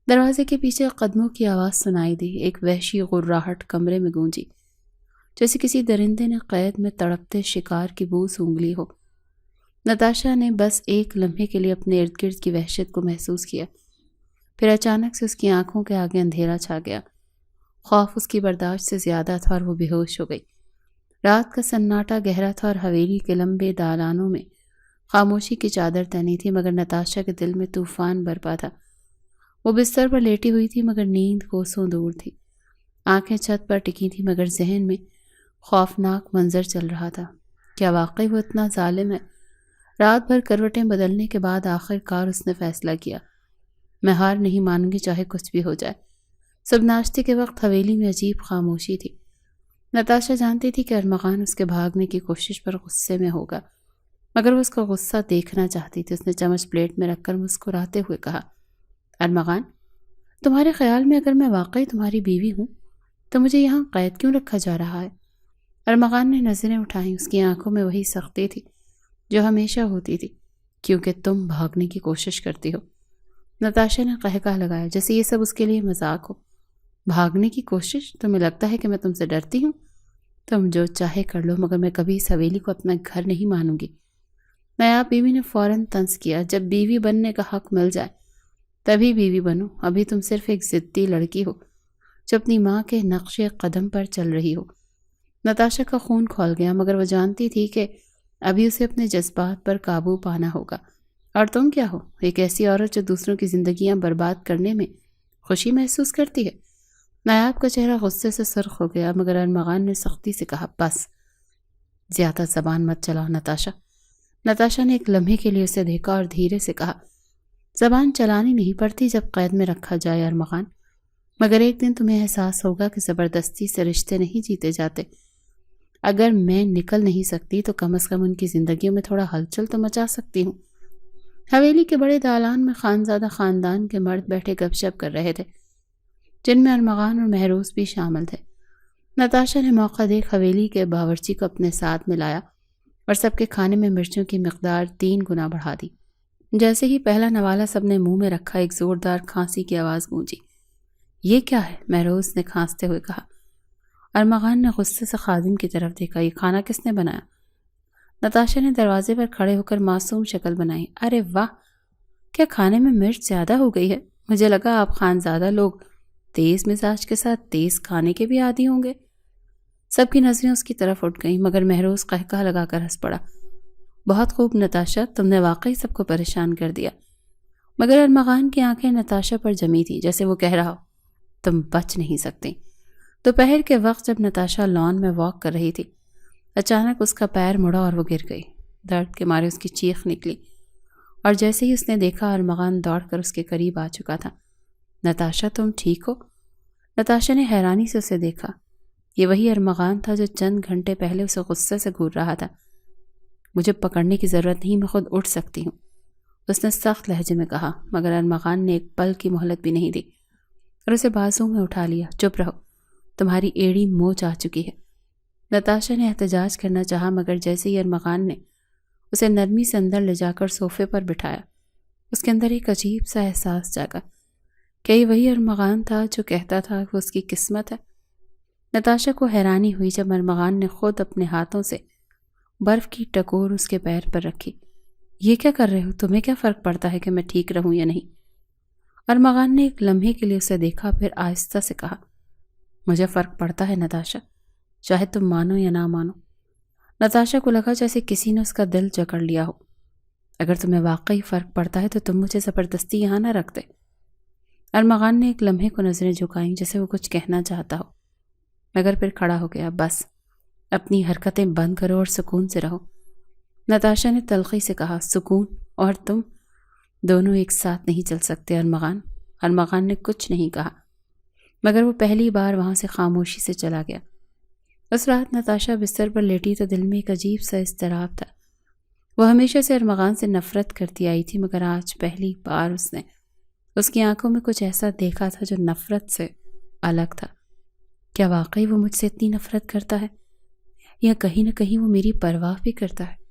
دروازے کے پیچھے قدموں کی آواز سنائی دی، ایک وحشی غراہٹ کمرے میں گونجی، جیسے کسی درندے نے قید میں تڑپتے شکار کی بو سونگھ لی ہو۔ نتاشا نے بس ایک لمحے کے لیے اپنے ارد گرد کی وحشت کو محسوس کیا، پھر اچانک سے اس کی آنکھوں کے آگے اندھیرا چھا گیا۔ خوف اس کی برداشت سے زیادہ تھا اور وہ بے ہوش ہو گئی۔ رات کا سناٹا گہرا تھا اور حویلی کے لمبے دالانوں میں خاموشی کی چادر تنی تھی، مگر نتاشا کے دل میں طوفان برپا تھا۔ وہ بستر پر لیٹی ہوئی تھی مگر نیند کوسوں دور تھی۔ آنکھیں چھت پر ٹکی تھی مگر ذہن میں خوفناک منظر چل رہا تھا۔ کیا واقعی وہ اتنا ظالم ہے؟ رات بھر کروٹیں بدلنے کے بعد آخر کار اس نے فیصلہ کیا، میں ہار نہیں مانوں گی چاہے کچھ بھی ہو جائے۔ سب ناشتے کے وقت حویلی میں عجیب خاموشی تھی۔ نتاشا جانتی تھی کہ ارمغان اس کے بھاگنے کی کوشش پر غصے میں ہوگا، مگر وہ اس کا غصہ دیکھنا چاہتی تھی۔ اس نے چمچ پلیٹ میں رکھ کر مسکراتے ہوئے کہا، ارمغان، تمہارے خیال میں اگر میں واقعی تمہاری بیوی ہوں تو مجھے یہاں قید کیوں رکھا جا رہا ہے؟ ارمغان نے نظریں اٹھائیں۔ اس کی آنکھوں میں وہی سختی تھی جو ہمیشہ ہوتی تھی، کیونکہ تم بھاگنے کی کوشش کرتی ہو۔ نتاشا نے قہقہ لگایا جیسے یہ سب اس کے لیے مذاق ہو۔ بھاگنے کی کوشش؟ تمہیں لگتا ہے کہ میں تم سے ڈرتی ہوں؟ تم جو چاہے کر لو مگر میں کبھی اس حویلی کو اپنا گھر نہیں مانوں گی۔ نایاب بیوی نے فوراً طنز کیا، جب بیوی بننے کا حق مل جائے تبھی بیوی بنو، ابھی تم صرف ایک ضدی لڑکی ہو جو اپنی ماں کے نقش قدم پر چل رہی ہو۔ نتاشا کا خون کھول گیا، مگر وہ جانتی تھی کہ ابھی اسے اپنے جذبات پر قابو پانا ہوگا۔ اور تم کیا ہو؟ ایک ایسی عورت جو دوسروں کی زندگیاں برباد کرنے میں خوشی محسوس کرتی ہے۔ نایاب کا چہرہ غصے سے سرخ ہو گیا، مگر ارمغان نے سختی سے کہا، بس زیادہ زبان مت چلاؤ نتاشا۔ نتاشا نے ایک لمحے کے لیے اسے دیکھا اور دھیرے سے کہا، زبان چلانی نہیں پڑتی جب قید میں رکھا جائے ارمغان، مگر ایک دن تمہیں احساس ہوگا کہ زبردستی سے رشتے نہیں جیتے جاتے۔ اگر میں نکل نہیں سکتی تو کم از کم ان کی زندگیوں میں تھوڑا ہلچل تو مچا سکتی ہوں۔ حویلی کے بڑے دالان میں خانزادہ خاندان کے مرد بیٹھے گپ شپ کر رہے تھے، جن میں ارمغان اور مہروز بھی شامل تھے۔ نتاشا نے موقع دیکھ حویلی کے باورچی کو اپنے ساتھ ملایا اور سب کے کھانے میں مرچوں کی مقدار 3 گنا بڑھا دی۔ جیسے ہی پہلا نوالا سب نے منہ میں رکھا، ایک زوردار کھانسی کی آواز گونجی۔ یہ کیا ہے؟ مہروز نے کھانستے ہوئے کہا۔ ارمغان نے غصے سے خادم کی طرف دیکھا، یہ کھانا کس نے بنایا؟ نتاشا نے دروازے پر کھڑے ہو کر معصوم شکل بنائی۔ ارے واہ، کیا کھانے میں مرچ زیادہ ہو گئی ہے؟ مجھے لگا آپ خانزادہ لوگ تیز مزاج کے ساتھ تیز کھانے کے بھی عادی ہوں گے۔ سب کی نظریں اس کی طرف اٹھ گئیں، مگر مہروز قہقہ لگا کر ہنس پڑا۔ بہت خوب نتاشا، تم نے واقعی سب کو پریشان کر دیا۔ مگر ارمغان کی آنکھیں نتاشا پر جمی تھی، جیسے وہ کہہ رہا ہو، تم بچ نہیں سکتی۔ دوپہر کے وقت جب نتاشا لان میں واک کر رہی تھی، اچانک اس کا پیر مڑا اور وہ گر گئی۔ درد کے مارے اس کی چیخ نکلی، اور جیسے ہی اس نے دیکھا ارمغان دوڑ کر اس کے قریب آ چکا تھا۔ نتاشا، تم ٹھیک ہو؟ نتاشا نے حیرانی سے اسے دیکھا۔ یہ وہی ارمغان تھا جو چند گھنٹے پہلے اسے غصے سے گھور رہا تھا۔ مجھے پکڑنے کی ضرورت نہیں، میں خود اٹھ سکتی ہوں، اس نے سخت لہجے میں کہا، مگر ارمغان نے ایک پل کی مہلت بھی نہیں دی اور اسے بازو میں اٹھا لیا۔ چپ رہو، تمہاری ایڑی موچ آ چکی ہے۔ نتاشا نے احتجاج کرنا چاہا، مگر جیسے ہی ارمغان نے اسے نرمی سے اندر لے جا کر صوفے پر بٹھایا، اس کے اندر ایک عجیب سا احساس جاگا۔ کیا یہ وہی ارمغان تھا جو کہتا تھا کہ اس کی قسمت ہے؟ نتاشا کو حیرانی ہوئی جب ارمغان نے خود اپنے ہاتھوں سے برف کی ٹکور اس کے پیر پر رکھی۔ یہ کیا کر رہے ہو؟ تمہیں کیا فرق پڑتا ہے کہ میں ٹھیک رہوں یا نہیں؟ ارمغان نے ایک لمحے کے لیے اسے دیکھا، پھر آہستہ سے کہا، مجھے فرق پڑتا ہے نتاشا، چاہے تم مانو یا نہ مانو۔ نتاشا کو لگا جیسے کسی نے اس کا دل جکڑ لیا ہو۔ اگر تمہیں واقعی فرق پڑتا ہے تو تم مجھے زبردستی یہاں نہ رکھ دے۔ ارمغان نے ایک لمحے کو نظریں جھکائیں جیسے وہ کچھ کہنا چاہتا ہو، مگر پھر کھڑا ہو گیا۔ بس اپنی حرکتیں بند کرو اور سکون سے رہو۔ نتاشا نے تلخی سے کہا، سکون اور تم دونوں ایک ساتھ نہیں چل سکتے ارمغان۔ ارمغان نے کچھ نہیں کہا، مگر وہ پہلی بار وہاں سے خاموشی سے چلا گیا۔ اس رات نتاشا بستر پر لیٹی تو دل میں ایک عجیب سا اضطراب تھا۔ وہ ہمیشہ سے ارمغان سے نفرت کرتی آئی تھی، مگر آج پہلی بار اس نے اس کی آنکھوں میں کچھ ایسا دیکھا تھا جو نفرت سے الگ تھا۔ کیا واقعی وہ مجھ سے اتنی نفرت کرتا ہے، یا کہیں نہ کہیں وہ میری پرواہ بھی کرتا ہے؟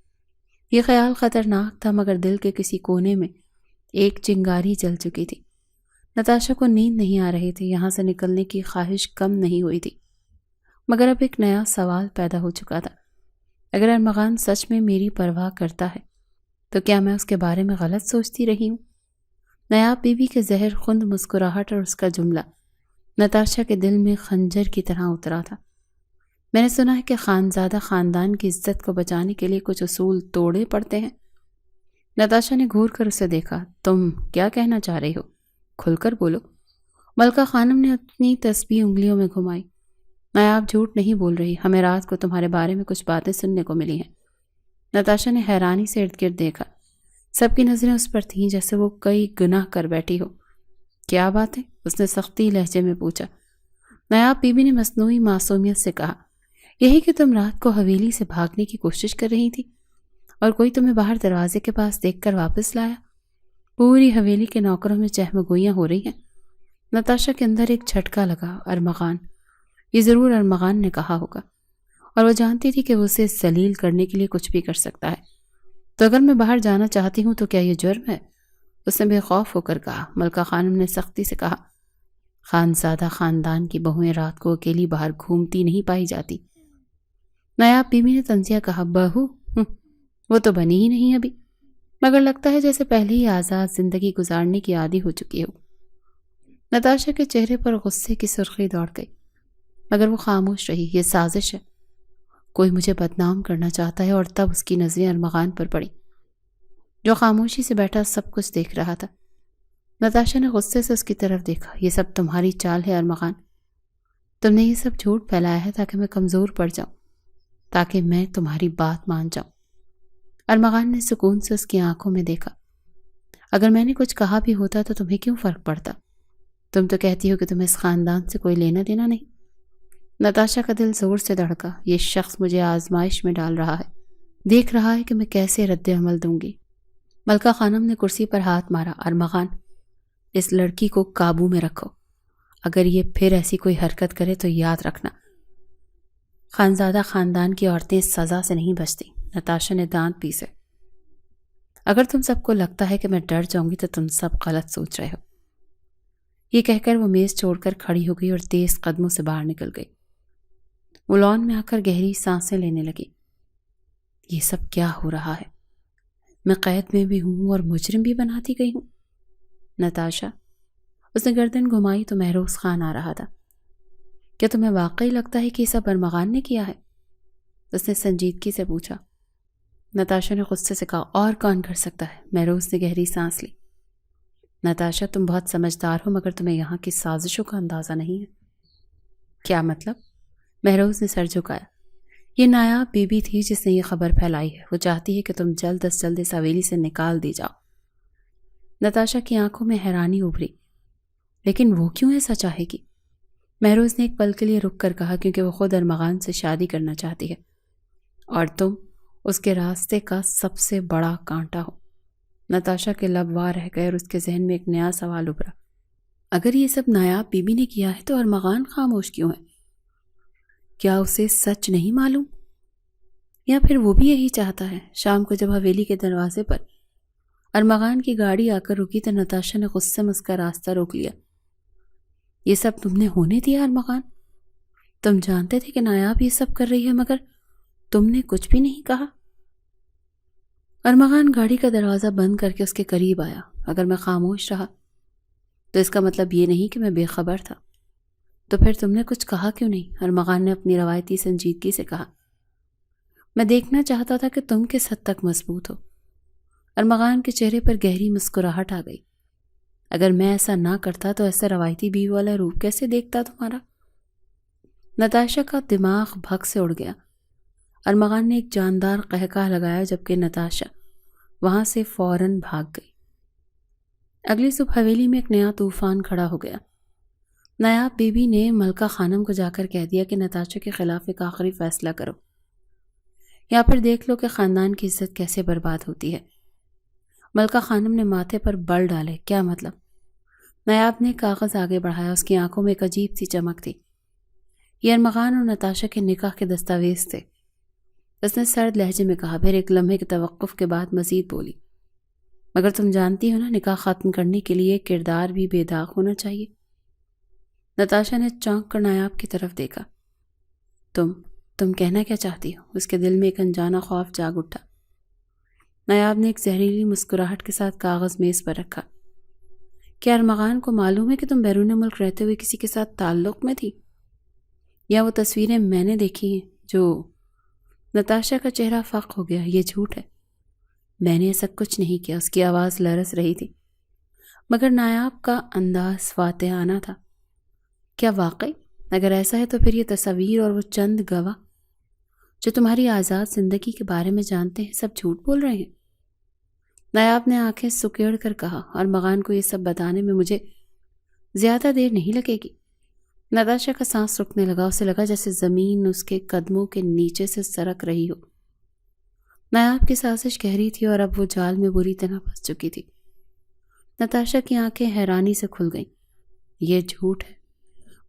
یہ خیال خطرناک تھا، مگر دل کے کسی کونے میں ایک چنگاری جل چکی تھی۔ نتاشا کو نیند نہیں آ رہی تھی، یہاں سے نکلنے کی خواہش کم نہیں ہوئی تھی، مگر اب ایک نیا سوال پیدا ہو چکا تھا۔ اگر ارمغان سچ میں میری پرواہ کرتا ہے تو کیا میں اس کے بارے میں غلط سوچتی رہی ہوں؟ نایاب بی بی کے زہر خوند مسکراہٹ اور اس کا جملہ نتاشا کے دل میں خنجر کی طرح اترا تھا۔ میں نے سنا ہے کہ خانزادہ خاندان کی عزت کو بچانے کے لیے کچھ اصول توڑنے پڑتے ہیں۔ نتاشا نے گھور کر اسے دیکھا، تم کیا کہنا چاہ رہی ہو؟ کھل کر بولو۔ ملکہ خانم نے اپنی تسبیح انگلیوں میں گھمائی۔ نایاب جھوٹ نہیں بول رہی، ہمیں رات کو تمہارے بارے میں کچھ باتیں سننے کو ملی ہیں۔ نتاشا نے حیرانی سے ارد گرد دیکھا، سب کی نظریں اس پر تھیں جیسے وہ کئی گناہ کر بیٹھی ہو۔ کیا بات ہے؟ اس نے سختی لہجے میں پوچھا۔ نایاب بی بی نے مصنوعی معصومیت سے کہا، یہی کہ تم رات کو حویلی سے بھاگنے کی کوشش کر رہی تھی اور کوئی تمہیں باہر دروازے کے پاس دیکھ کر واپس لایا۔ پوری حویلی کے نوکروں میں چہمگوئیاں ہو رہی ہیں۔ نتاشا کے اندر ایک جھٹکا لگا، ارمغان، یہ ضرور ارمغان نے کہا ہوگا، اور وہ جانتی تھی کہ وہ اسے ذلیل کرنے کے لیے کچھ بھی کر سکتا ہے۔ تو اگر میں باہر جانا چاہتی ہوں تو کیا یہ جرم ہے؟ اس نے بے خوف ہو کر کہا۔ ملکہ خانم نے سختی سے کہا، خانزادہ خاندان کی بہویں رات کو اکیلی باہر گھومتی نہیں پائی جاتی۔ نایاب بیوی نے طنزیہ کہا، بہو؟ وہ تو بنی ہی نہیں ابھی، مگر لگتا ہے جیسے پہلے ہی آزاد زندگی گزارنے کی عادی ہو چکی ہو۔ نتاشا کے چہرے پر غصے کی سرخی دوڑ گئی، مگر وہ خاموش رہی۔ یہ سازش ہے، کوئی مجھے بدنام کرنا چاہتا ہے۔ اور تب اس کی نظریں ارمغان پر پڑی، جو خاموشی سے بیٹھا سب کچھ دیکھ رہا تھا۔ نتاشا نے غصے سے اس کی طرف دیکھا، یہ سب تمہاری چال ہے ارمغان، تم نے یہ سب جھوٹ پھیلایا ہے تاکہ میں کمزور پڑ جاؤں، تاکہ میں تمہاری بات مان جاؤں۔ ارمغان نے سکون سے اس کی آنکھوں میں دیکھا، اگر میں نے کچھ کہا بھی ہوتا تو تمہیں کیوں فرق پڑتا؟ تم تو کہتی ہو کہ تمہیں اس خاندان سے کوئی لینا دینا نہیں۔ نتاشا کا دل زور سے دھڑکا، یہ شخص مجھے آزمائش میں ڈال رہا ہے، دیکھ رہا ہے کہ میں کیسے رد عمل دوں گی۔ ملکہ خانم نے کرسی پر ہاتھ مارا، ارمغان، اس لڑکی کو قابو میں رکھو، اگر یہ پھر ایسی کوئی حرکت کرے تو یاد رکھنا خانزادہ خاندان کی عورتیں اس سزا سے نہیں بچتی۔ نتاشا نے دانت پیسے، اگر تم سب کو لگتا ہے کہ میں ڈر جاؤں گی تو تم سب غلط سوچ رہے ہو۔ یہ کہہ کر وہ میز چھوڑ کر کھڑی ہو گئی اور تیز قدموں سے باہر نکل گئی۔ وہ لان میں آ کر گہری سانسیں لینے لگی۔ یہ سب کیا ہو رہا ہے؟ میں قید میں بھی ہوں اور مجرم بھی بناتی گئی ہوں۔ نتاشا، اس نے گردن گھمائی تو مہروز خان آ رہا تھا۔ کیا تمہیں واقعی لگتا ہے کہ یہ سب ارمغان نے کیا ہے؟ اس نے سنجیدگی سے پوچھا۔ نتاشا نے غصے سے کہا، اور کون کر سکتا ہے؟ مہروز نے گہری سانس لی۔ نتاشا، تم بہت سمجھدار ہو، مگر تمہیں یہاں کی سازشوں کا اندازہ نہیں ہے۔ کیا مطلب؟ مہروز نے سر جھکایا۔ یہ نایاب بی بی تھی جس نے یہ خبر پھیلائی ہے، وہ چاہتی ہے کہ تم جلد از جلد اس حویلی سے نکال دی جاؤ۔ نتاشا کی آنکھوں میں حیرانی ابھری، لیکن وہ کیوں ایسا چاہے گی؟ مہروز نے ایک پل کے لیے رک کر کہا، کیونکہ وہ خود ارمغان سے شادی کرنا چاہتی ہے اور تم اس کے راستے کا سب سے بڑا کانٹا ہو۔ نتاشا کے لب وا رہ گئے اور اس کے ذہن میں ایک نیا سوال ابھرا، اگر یہ سب نایاب بی بی نے کیا ہے تو ارمغان خاموش کیوں ہے؟ کیا اسے سچ نہیں معلوم؟ یا پھر وہ بھی یہی چاہتا ہے؟ شام کو جب حویلی کے دروازے پر ارمغان کی گاڑی آ کر رکی تو نتاشا نے غصے میں اس کا راستہ روک لیا۔ یہ سب تم نے ہونے دیا ارمغان؟ تم جانتے تھے کہ نایاب یہ سب کر رہی ہے مگر تم نے کچھ بھی نہیں کہا؟ ارمغان گاڑی کا دروازہ بند کر کے اس کے قریب آیا، اگر میں خاموش رہا تو اس کا مطلب یہ نہیں کہ میں بے خبر تھا۔ تو پھر تم نے کچھ کہا کیوں نہیں؟ ارمغان نے اپنی روایتی سنجیدگی سے کہا۔ میں دیکھنا چاہتا تھا کہ تم کس حد تک مضبوط ہو۔ ارمغان کے چہرے پر گہری مسکراہٹ آ گئی۔ اگر میں ایسا نہ کرتا تو ایسا روایتی بیوی والا روپ کیسے دیکھتا تمہارا؟ نتاشا کا دماغ بھگ سے اڑ گیا۔ ارمغان نے ایک جاندار قہقہ لگایا جبکہ نتاشا وہاں سے فوراً بھاگ گئی۔ اگلی صبح حویلی میں ایک نیا طوفان کھڑا ہو گیا۔ نایاب بی بی نے ملکہ خانم کو جا کر کہہ دیا کہ نتاشا کے خلاف ایک آخری فیصلہ کرو، یا پھر دیکھ لو کہ خاندان کی عزت کیسے برباد ہوتی ہے۔ ملکہ خانم نے ماتھے پر بل ڈالے۔ کیا مطلب؟ نایاب نے کاغذ آگے بڑھایا۔ اس کی آنکھوں میں ایک عجیب سی چمک تھی۔ یہ ارمغان اور نتاشا کے نکاح کے دستاویز تھے۔ اس نے سرد لہجے میں کہا، پھر ایک لمحے کے توقف کے بعد مزید بولی، مگر تم جانتی ہو نا نکاح ختم کرنے کے لیے کردار بھی بے داغ ہونا چاہیے۔ نتاشا نے چونک کر نایاب کی طرف دیکھا۔ تم کہنا کیا چاہتی ہو؟ اس کے دل میں ایک انجانا خوف جاگ اٹھا۔ نایاب نے ایک زہریلی مسکراہٹ کے ساتھ کاغذ میز پر رکھا۔ کیا ارمغان کو معلوم ہے کہ تم بیرون ملک رہتے ہوئے کسی کے ساتھ تعلق میں تھی؟ یا وہ تصویریں میں نے دیکھی ہیں جو… نتاشا کا چہرہ فق ہو گیا۔ یہ جھوٹ ہے، میں نے ایسا کچھ نہیں کیا۔ اس کی آواز لرز رہی تھی، مگر نایاب کا انداز فاتحانہ تھا۔ کیا واقعی؟ اگر ایسا ہے تو پھر یہ تصاویر اور وہ چند گواہ جو تمہاری آزاد زندگی کے بارے میں جانتے ہیں سب جھوٹ بول رہے ہیں؟ نایاب نے آنکھیں سکیڑ کر کہا، ارمغان کو یہ سب بتانے میں مجھے زیادہ دیر نہیں لگے گی۔ نتاشا کا سانس رکنے لگا۔ اسے لگا جیسے زمین اس کے قدموں کے نیچے سے سرک رہی ہو۔ نایاب کی سازش گہری تھی اور اب وہ جال میں بری طرح پھنس چکی تھی۔ نتاشا کی آنکھیں حیرانی سے کھل گئیں۔ یہ جھوٹ ہے،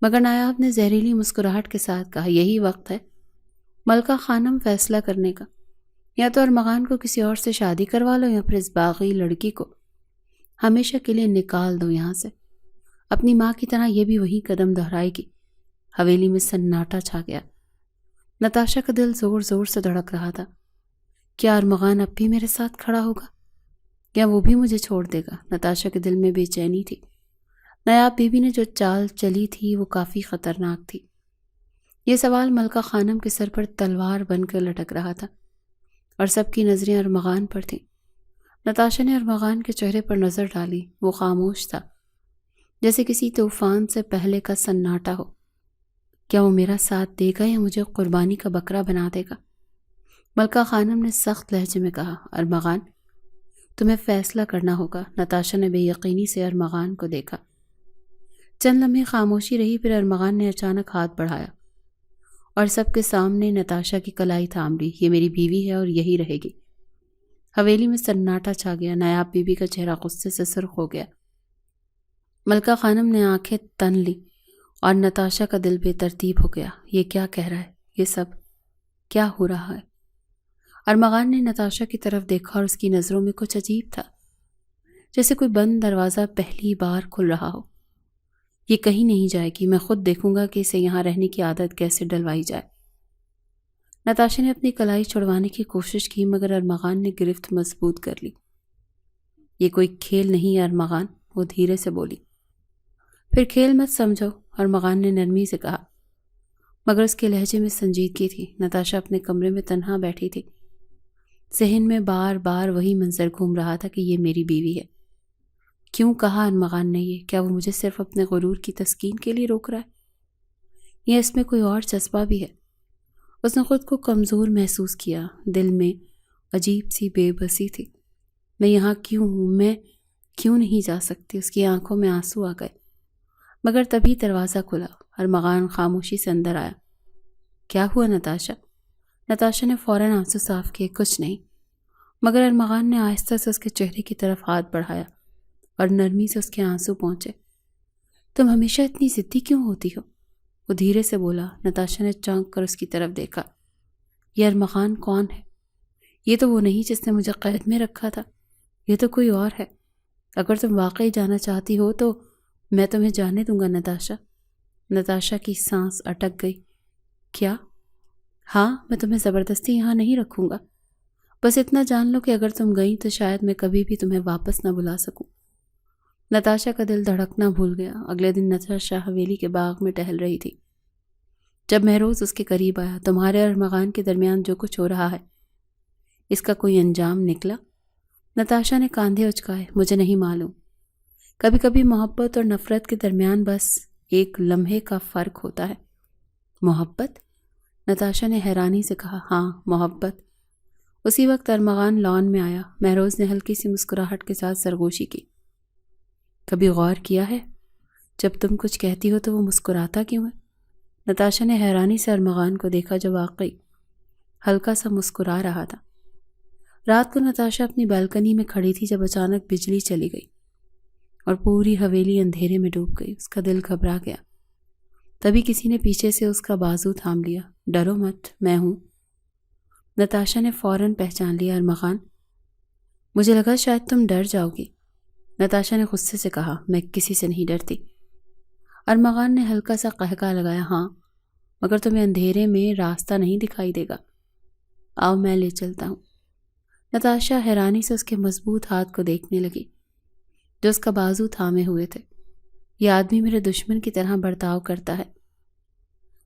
مگر نایاب نے زہریلی مسکراہٹ کے ساتھ کہا، یہی وقت ہے ملکہ خانم فیصلہ کرنے کا۔ یا تو ارمغان کو کسی اور سے شادی کروا لو، یا پھر اس باغی لڑکی کو ہمیشہ کے لیے نکال دو یہاں سے۔ اپنی ماں کی طرح یہ بھی وہی قدم دہرائے گی۔ حویلی میں سناٹا چھا گیا۔ نتاشا کا دل زور زور سے دھڑک رہا تھا۔ کیا ارمغان اب بھی میرے ساتھ کھڑا ہوگا یا وہ بھی مجھے چھوڑ دے گا؟ نتاشا کے دل میں بے چینی تھی۔ نایاب بی بی نے جو چال چلی تھی وہ کافی خطرناک تھی۔ یہ سوال ملکہ خانم کے سر پر تلوار بن کر لٹک رہا تھا اور سب کی نظریں ارمغان پر تھیں۔ نتاشا نے ارمغان کے چہرے پر نظر ڈالی۔ وہ خاموش تھا، جیسے کسی طوفان سے پہلے کا سناٹا ہو۔ کیا وہ میرا ساتھ دے گا یا مجھے قربانی کا بکرا بنا دے گا؟ ملکہ خانم نے سخت لہجے میں کہا، ارمغان تمہیں فیصلہ کرنا ہوگا۔ نتاشا نے بے یقینی سے ارمغان کو دیکھا۔ چند لمحے خاموشی رہی، پھر ارمغان نے اچانک ہاتھ بڑھایا اور سب کے سامنے نتاشا کی کلائی تھام لی۔ یہ میری بیوی ہے اور یہی رہے گی۔ حویلی میں سناٹا چھا گیا۔ نایاب بی بی کا چہرہ غصے سے سرخ ہو گیا۔ ملکہ خانم نے آنکھیں تن لی اور نتاشا کا دل بے ترتیب ہو گیا۔ یہ کیا کہہ رہا ہے؟ یہ سب کیا ہو رہا ہے؟ ارمغان نے نتاشا کی طرف دیکھا اور اس کی نظروں میں کچھ عجیب تھا، جیسے کوئی بند دروازہ پہلی بار کھل رہا ہو۔ یہ کہیں نہیں جائے گی، میں خود دیکھوں گا کہ اسے یہاں رہنے کی عادت کیسے ڈلوائی جائے۔ نتاشا نے اپنی کلائی چھڑوانے کی کوشش کی، مگر ارمغان نے گرفت مضبوط کر لی۔ یہ کوئی کھیل نہیں ارمغان، وہ دھیرے سے بولی۔ پھر کھیل مت سمجھو، ارمغان نے نرمی سے کہا، مگر اس کے لہجے میں سنجیدگی تھی۔ نتاشا اپنے کمرے میں تنہا بیٹھی تھی۔ ذہن میں بار بار وہی منظر گھوم رہا تھا کہ یہ میری بیوی ہے۔ کیوں کہا ارمغان نے یہ؟ کیا وہ مجھے صرف اپنے غرور کی تسکین کے لیے روک رہا ہے یا اس میں کوئی اور جذبہ بھی ہے؟ اس نے خود کو کمزور محسوس کیا۔ دل میں عجیب سی بے بسی تھی۔ میں یہاں کیوں ہوں؟ میں کیوں نہیں جا سکتی؟ اس کی آنکھوں میں آنسو آ گئے۔ مگر تبھی دروازہ کھلا۔ ارمغان خاموشی سے اندر آیا۔ کیا ہوا نتاشا؟ نتاشا نے فوراً آنسو صاف کیے۔ کچھ نہیں، مگر ارمغان نے آہستہ سے اس کے چہرے کی طرف ہاتھ بڑھایا اور نرمی سے اس کے آنسو پہنچے۔ تم ہمیشہ اتنی ضدی کیوں ہوتی ہو؟ وہ دھیرے سے بولا۔ نتاشا نے چونک کر اس کی طرف دیکھا۔ یہ ارمغان کون ہے؟ یہ تو وہ نہیں جس نے مجھے قید میں رکھا تھا، یہ تو کوئی اور ہے۔ اگر تم واقعی جانا چاہتی ہو تو میں تمہیں جانے دوں گا نتاشا۔ نتاشا کی سانس اٹک گئی۔ کیا؟ ہاں، میں تمہیں زبردستی یہاں نہیں رکھوں گا۔ بس اتنا جان لو کہ اگر تم گئی تو شاید میں کبھی بھی تمہیں واپس نہ بلا سکوں۔ نتاشا کا دل دھڑکنا بھول گیا۔ اگلے دن نتاشا حویلی کے باغ میں ٹہل رہی تھی جب مہروز اس کے قریب آیا۔ تمہارے اور ارمغان کے درمیان جو کچھ ہو رہا ہے، اس کا کوئی انجام نکلا؟ نتاشا نے کاندھے اچکائے۔ مجھے نہیں معلوم۔ کبھی کبھی محبت اور نفرت کے درمیان بس ایک لمحے کا فرق ہوتا ہے۔ محبت؟ نتاشا نے حیرانی سے کہا۔ ہاں، محبت۔ اسی وقت ارمغان لان میں آیا۔ مہروز نے ہلکی سی مسکراہٹ کے ساتھ سرگوشی کی۔ کبھی غور کیا ہے جب تم کچھ کہتی ہو تو وہ مسکراتا کیوں ہے؟ نتاشا نے حیرانی سے ارمغان کو دیکھا جو واقعی ہلکا سا مسکرا رہا تھا۔ رات کو نتاشا اپنی بالکنی میں کھڑی تھی جب اچانک بجلی چلی گئی اور پوری حویلی اندھیرے میں ڈوب گئی۔ اس کا دل گھبرا گیا۔ تبھی کسی نے پیچھے سے اس کا بازو تھام لیا۔ ڈرو مت، میں ہوں۔ نتاشا نے فوراً پہچان لیا۔ ارمغان، مجھے لگا شاید تم ڈر جاؤ گی۔ نتاشا نے غصے سے کہا۔ میں کسی سے نہیں ڈرتی۔ ارمغان نے ہلکا سا قہقہ لگایا۔ ہاں، مگر تمہیں اندھیرے میں راستہ نہیں دکھائی دے گا۔ آؤ میں لے چلتا ہوں۔ نتاشا حیرانی سے اس کے مضبوط ہاتھ کو دیکھنے لگی جو اس کا بازو تھامے ہوئے تھے۔ یہ آدمی میرے دشمن کی طرح برتاؤ کرتا ہے،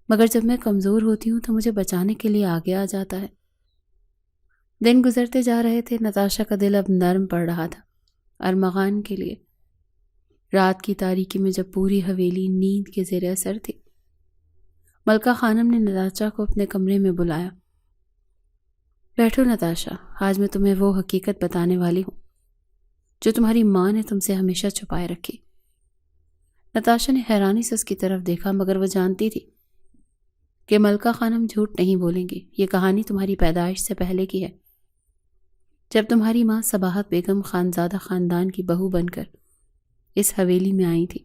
مگر جب میں کمزور ہوتی ہوں تو مجھے بچانے کے لیے آگے آ جاتا ہے۔ دن گزرتے جا رہے تھے۔ نتاشا کا دل اب نرم پڑ رہا تھا ارمغان کے لیے۔ رات کی تاریکی میں جب پوری حویلی نیند کے زیر اثر تھی، ملکہ خانم نے نتاشا کو اپنے کمرے میں بلایا۔ بیٹھو نتاشا، آج میں تمہیں وہ حقیقت بتانے والی ہوں جو تمہاری ماں نے تم سے ہمیشہ چھپائے رکھی۔ نتاشا نے حیرانی سے اس کی طرف دیکھا، مگر وہ جانتی تھی کہ ملکہ خانم جھوٹ نہیں بولیں گی۔ یہ کہانی تمہاری پیدائش سے پہلے کی ہے، جب تمہاری ماں صباحت بیگم خانزادہ خاندان کی بہو بن کر اس حویلی میں آئی تھی۔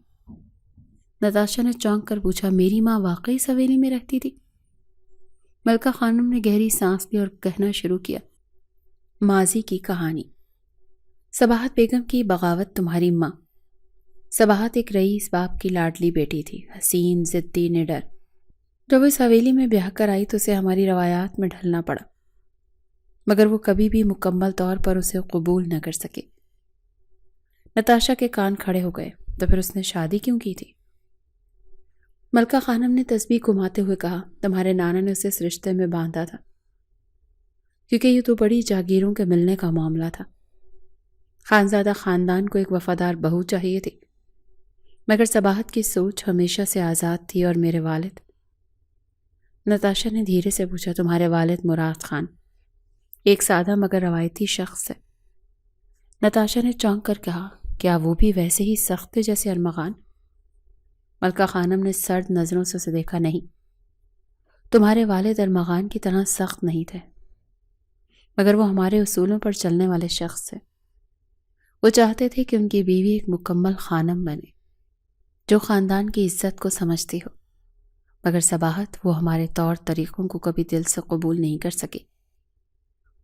نتاشا نے چونک کر پوچھا، میری ماں واقعی اس حویلی میں رہتی تھی؟ ملکہ خانم نے گہری سانس لی اور کہنا شروع کیا۔ ماضی کی کہانی۔ صباحت بیگم کی بغاوت۔ تمہاری ماں صباحت ایک رئیس باپ کی لاڈلی بیٹی تھی، حسین، ضدی، نڈر۔ جب وہ اس حویلی میں بیاہ کر آئی تو اسے ہماری روایات میں ڈھلنا پڑا، مگر وہ کبھی بھی مکمل طور پر اسے قبول نہ کر سکے۔ نتاشا کے کان کھڑے ہو گئے۔ تو پھر اس نے شادی کیوں کی تھی؟ ملکہ خانم نے تسبیح گھماتے ہوئے کہا، تمہارے نانا نے اسے اس رشتے میں باندھا تھا کیونکہ یہ تو بڑی جاگیروں کے ملنے کا معاملہ تھا۔ خانزادہ خاندان کو ایک وفادار بہو چاہیے تھی، مگر صباحت کی سوچ ہمیشہ سے آزاد تھی۔ اور میرے والد؟ نتاشا نے دھیرے سے پوچھا۔ تمہارے والد مراد خان ایک سادہ مگر روایتی شخص ہے۔ نتاشا نے چونک کر کہا، کیا وہ بھی ویسے ہی سخت تھے جیسے ارمغان؟ ملکہ خانم نے سرد نظروں سے اسے دیکھا۔ نہیں، تمہارے والد ارمغان کی طرح سخت نہیں تھے، مگر وہ ہمارے اصولوں پر چلنے والے شخص تھے۔ وہ چاہتے تھے کہ ان کی بیوی ایک مکمل خانم بنے جو خاندان کی عزت کو سمجھتی ہو، مگر صباحت وہ ہمارے طور طریقوں کو کبھی دل سے قبول نہیں کر سکی۔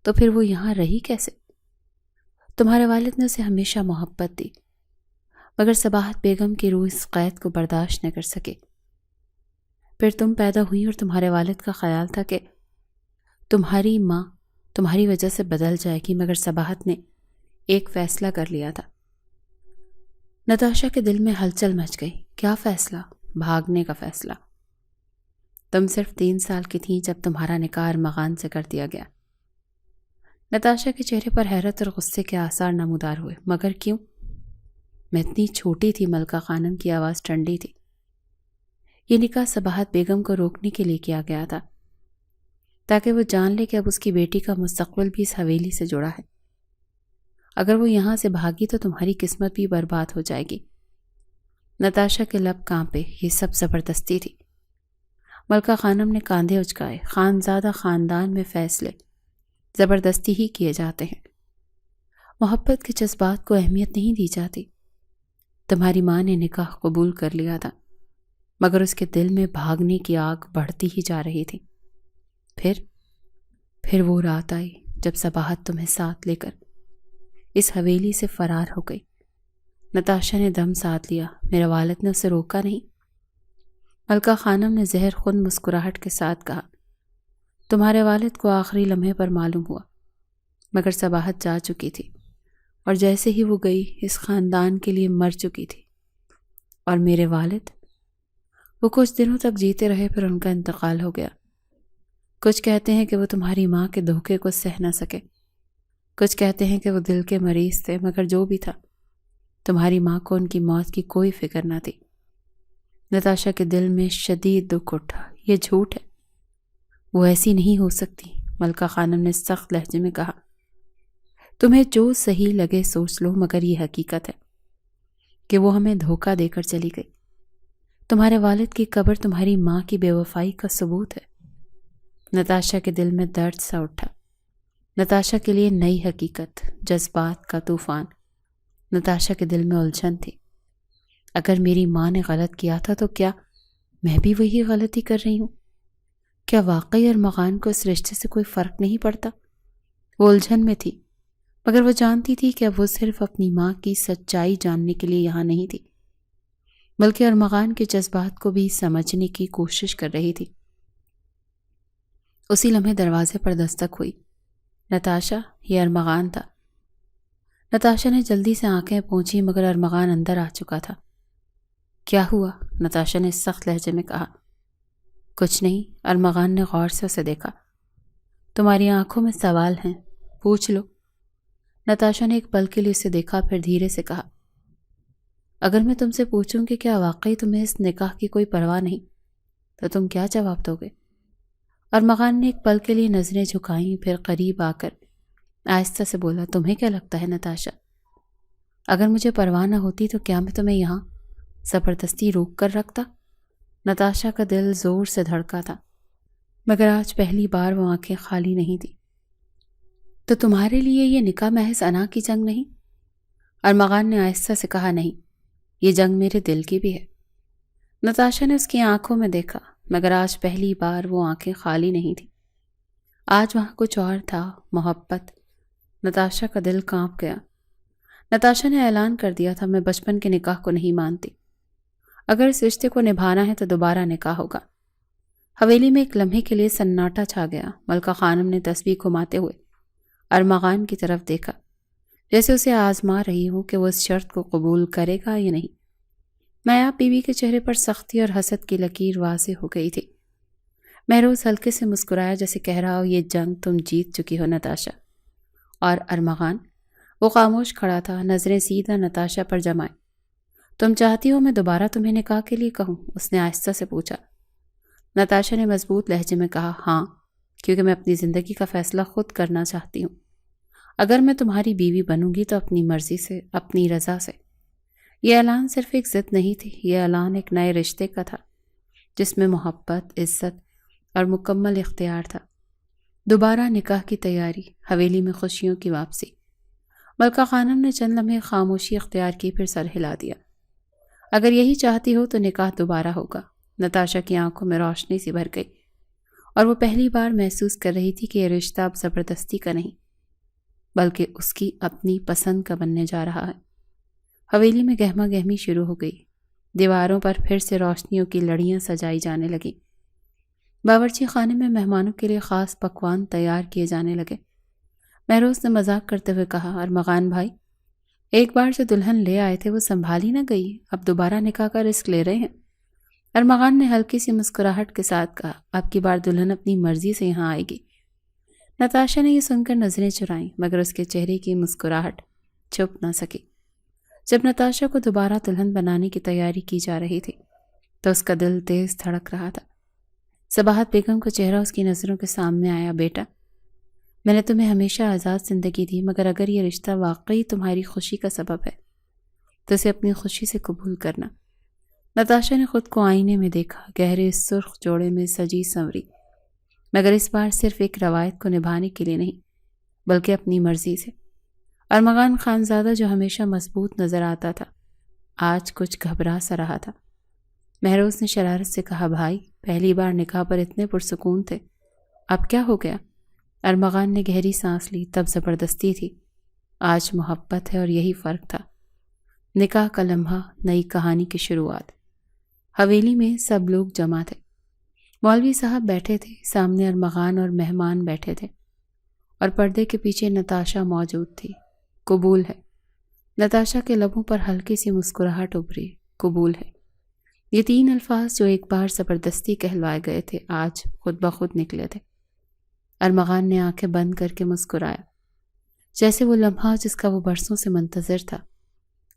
تو پھر وہ یہاں رہی کیسے؟ تمہارے والد نے اسے ہمیشہ محبت دی، مگر صباحت بیگم کی روح اس قید کو برداشت نہ کر سکے۔ پھر تم پیدا ہوئی اور تمہارے والد کا خیال تھا کہ تمہاری ماں تمہاری وجہ سے بدل جائے گی، مگر صباحت نے ایک فیصلہ کر لیا تھا۔ نتاشا کے دل میں ہلچل مچ گئی۔ کیا فیصلہ؟ بھاگنے کا فیصلہ۔ تم صرف 3 سال کی تھیں جب تمہارا نکاح ارمغان سے کر دیا گیا۔ نتاشا کے چہرے پر حیرت اور غصے کے آثار نمودار ہوئے۔ مگر کیوں؟ میں اتنی چھوٹی تھی۔ ملکہ خانم کی آواز ٹھنڈی تھی۔ یہ نکاح صباحت بیگم کو روکنے کے لیے کیا گیا تھا تاکہ وہ جان لے کہ اب اس کی بیٹی کا مستقبل بھی اس حویلی سے جڑا ہے۔ اگر وہ یہاں سے بھاگی تو تمہاری قسمت بھی برباد ہو جائے گی۔ نتاشا کے لب کانپے۔ یہ سب زبردستی تھی۔ ملکہ خانم نے کاندھے اچکائے۔ خانزادہ خاندان میں فیصلے زبردستی ہی کیے جاتے ہیں۔ محبت کے جذبات کو اہمیت نہیں دی جاتی۔ تمہاری ماں نے نکاح قبول کر لیا تھا، مگر اس کے دل میں بھاگنے کی آگ بڑھتی ہی جا رہی تھی۔ پھر وہ رات آئی جب صباحت تمہیں ساتھ لے کر اس حویلی سے فرار ہو گئی۔ نتاشا نے دم ساتھ لیا۔ میرے والد نے اسے روکا نہیں؟ ملکہ خانم نے زہر خون مسکراہٹ کے ساتھ کہا، تمہارے والد کو آخری لمحے پر معلوم ہوا، مگر صباحت جا چکی تھی۔ اور جیسے ہی وہ گئی اس خاندان کے لیے مر چکی تھی۔ اور میرے والد، وہ کچھ دنوں تک جیتے رہے، پھر ان کا انتقال ہو گیا۔ کچھ کہتے ہیں کہ وہ تمہاری ماں کے دھوکے کو سہ نہ سکے، کچھ کہتے ہیں کہ وہ دل کے مریض تھے، مگر جو بھی تھا تمہاری ماں کو ان کی موت کی کوئی فکر نہ تھی۔ نتاشا کے دل میں شدید دکھ اٹھا۔ یہ جھوٹ ہے، وہ ایسی نہیں ہو سکتی، ملکہ خانم نے سخت لہجے میں کہا۔ تمہیں جو صحیح لگے سوچ لو، مگر یہ حقیقت ہے کہ وہ ہمیں دھوکہ دے کر چلی گئی۔ تمہارے والد کی قبر تمہاری ماں کی بے وفائی کا ثبوت ہے۔ نتاشا کے دل میں درد سا اٹھا۔ نتاشا کے لیے نئی حقیقت، جذبات کا طوفان۔ نتاشا کے دل میں الجھن تھی۔ اگر میری ماں نے غلط کیا تھا تو کیا میں بھی وہی غلطی کر رہی ہوں؟ کیا واقعی ارمغان کو اس رشتے سے کوئی فرق نہیں پڑتا؟ وہ الجھن میں تھی، مگر وہ جانتی تھی کہ اب وہ صرف اپنی ماں کی سچائی جاننے کے لیے یہاں نہیں تھی، بلکہ ارمغان کے جذبات کو بھی سمجھنے کی کوشش کر رہی تھی۔ اسی لمحے دروازے پر دستک ہوئی۔ نتاشا، یہ ارمغان تھا۔ نتاشا نے جلدی سے آنکھیں پونچھی، مگر ارمغان اندر آ چکا تھا۔ کیا ہوا؟ نتاشا نے سخت لہجے میں کہا۔ کچھ نہیں، ارمغان نے غور سے اسے دیکھا۔ تمہاری آنکھوں میں سوال ہیں، پوچھ لو۔ نتاشا نے ایک پل کے لیے اسے دیکھا، پھر دھیرے سے کہا، اگر میں تم سے پوچھوں کہ کیا واقعی تمہیں اس نکاح کی کوئی پرواہ نہیں تو تم کیا جواب دو گے؟ ارمغان نے ایک پل کے لیے نظریں جھکائیں، پھر قریب آ کر آہستہ سے بولا، تمہیں کیا لگتا ہے نتاشا؟ اگر مجھے پرواہ نہ ہوتی تو کیا میں تمہیں یہاں زبردستی روک کر رکھتا؟ نتاشا کا دل زور سے دھڑکا تھا، مگر آج پہلی بار وہ آنکھیں خالی نہیں تھی۔ تو تمہارے لیے یہ نکاح محض انا کی جنگ نہیں؟ ارمغان نے آہستہ سے کہا، نہیں، یہ جنگ میرے دل کی بھی ہے۔ نتاشا نے اس کی آنکھوں میں دیکھا، مگر آج پہلی بار وہ آنکھیں خالی نہیں تھی۔ آج وہاں کچھ اور تھا، محبت۔ نتاشا کا دل کانپ گیا۔ نتاشا نے اعلان کر دیا تھا، میں بچپن کے نکاح کو نہیں مانتی۔ اگر اس رشتے کو نبھانا ہے تو دوبارہ نکاح ہوگا۔ حویلی میں ایک لمحے کے لیے سناٹا چھا گیا۔ ملکہ خانم نے تسبیح گھماتے ہوئے ارمغان کی طرف دیکھا، جیسے اسے آزما رہی ہوں کہ وہ اس شرط کو قبول کرے گا یا نہیں۔ نایاب بیوی کے چہرے پر سختی اور حسد کی لکیر واضح ہو گئی تھی۔ مہروز ہلکے سے مسکرایا، جیسے کہہ رہا ہو، یہ جنگ تم جیت چکی ہو نتاشا۔ اور ارمغان، وہ خاموش کھڑا تھا، نظریں سیدھا نتاشا پر جمائے۔ تم چاہتی ہو میں دوبارہ تمہیں نکاح کے لیے کہوں؟ اس نے آہستہ سے پوچھا۔ نتاشا نے مضبوط لہجے میں کہا، ہاں، کیونکہ میں اپنی زندگی کا فیصلہ خود کرنا چاہتی ہوں۔ اگر میں تمہاری بیوی بنوں گی تو اپنی مرضی سے، اپنی رضا سے۔ یہ اعلان صرف ایک ضد نہیں تھی، یہ اعلان ایک نئے رشتے کا تھا، جس میں محبت، عزت اور مکمل اختیار تھا۔ دوبارہ نکاح کی تیاری، حویلی میں خوشیوں کی واپسی۔ ملکہ خانم نے چند لمحے خاموشی اختیار کی، پھر سر ہلا دیا۔ اگر یہی چاہتی ہو تو نکاح دوبارہ ہوگا۔ نتاشا کی آنکھوں میں روشنی سی بھر گئی، اور وہ پہلی بار محسوس کر رہی تھی کہ یہ رشتہ اب زبردستی کا نہیں، بلکہ اس کی اپنی پسند کا بننے جا رہا ہے۔ حویلی میں گہما گہمی شروع ہو گئی۔ دیواروں پر پھر سے روشنیوں کی لڑیاں سجائی جانے لگیں۔ باورچی خانے میں مہمانوں کے لیے خاص پکوان تیار کیے جانے لگے۔ مہروز نے مذاق کرتے ہوئے کہا، ارمغان بھائی، ایک بار جو دلہن لے آئے تھے وہ سنبھالی نہ گئی، اب دوبارہ نکاح کا رسک لے رہے ہیں۔ ارمغان نے ہلکی سی مسکراہٹ کے ساتھ کہا، اب کی بار دلہن اپنی مرضی سے یہاں آئے گی۔ نتاشا نے یہ سن کر نظریں چرائیں، مگر اس کے چہرے کی مسکراہٹ چھپ نہ سکی۔ جب نتاشا کو دوبارہ دلہن بنانے کی تیاری کی جا رہی تھی تو اس کا دل تیز دھڑک رہا تھا۔ صباحت بیگم کا چہرہ اس کی نظروں کے سامنے آیا، بیٹا، میں نے تمہیں ہمیشہ آزاد زندگی دی، مگر اگر یہ رشتہ واقعی تمہاری خوشی کا سبب ہے تو اسے اپنی خوشی سے قبول کرنا۔ نتاشا نے خود کو آئینے میں دیکھا، گہرے سرخ جوڑے میں سجی سنوری، مگر اس بار صرف ایک روایت کو نبھانے کے لیے نہیں، بلکہ اپنی مرضی سے۔ ارمغان خانزادہ جو ہمیشہ مضبوط نظر آتا تھا، آج کچھ گھبرا سا رہا تھا۔ مہروز نے شرارت سے کہا، بھائی، پہلی بار نکاح پر اتنے پرسکون تھے، اب کیا ہو گیا؟ ارمغان نے گہری سانس لی، تب زبردستی تھی، آج محبت ہے، اور یہی فرق تھا۔ نکاح کا لمحہ، نئی کہانی کی شروعات۔ حویلی میں سب لوگ جمع تھے۔ مولوی صاحب بیٹھے تھے، سامنے ارمغان اور مہمان بیٹھے تھے، اور پردے کے پیچھے نتاشا موجود تھی۔ قبول ہے، نتاشا کے لبوں پر ہلکی سی مسکراہٹ ابھری۔ قبول ہے۔ یہ 3 الفاظ جو ایک بار زبردستی کہلوائے گئے تھے آج خود بخود نکلے تھے۔ ارمغان نے آنکھیں بند کر کے مسکرایا، جیسے وہ لمحہ جس کا وہ برسوں سے منتظر تھا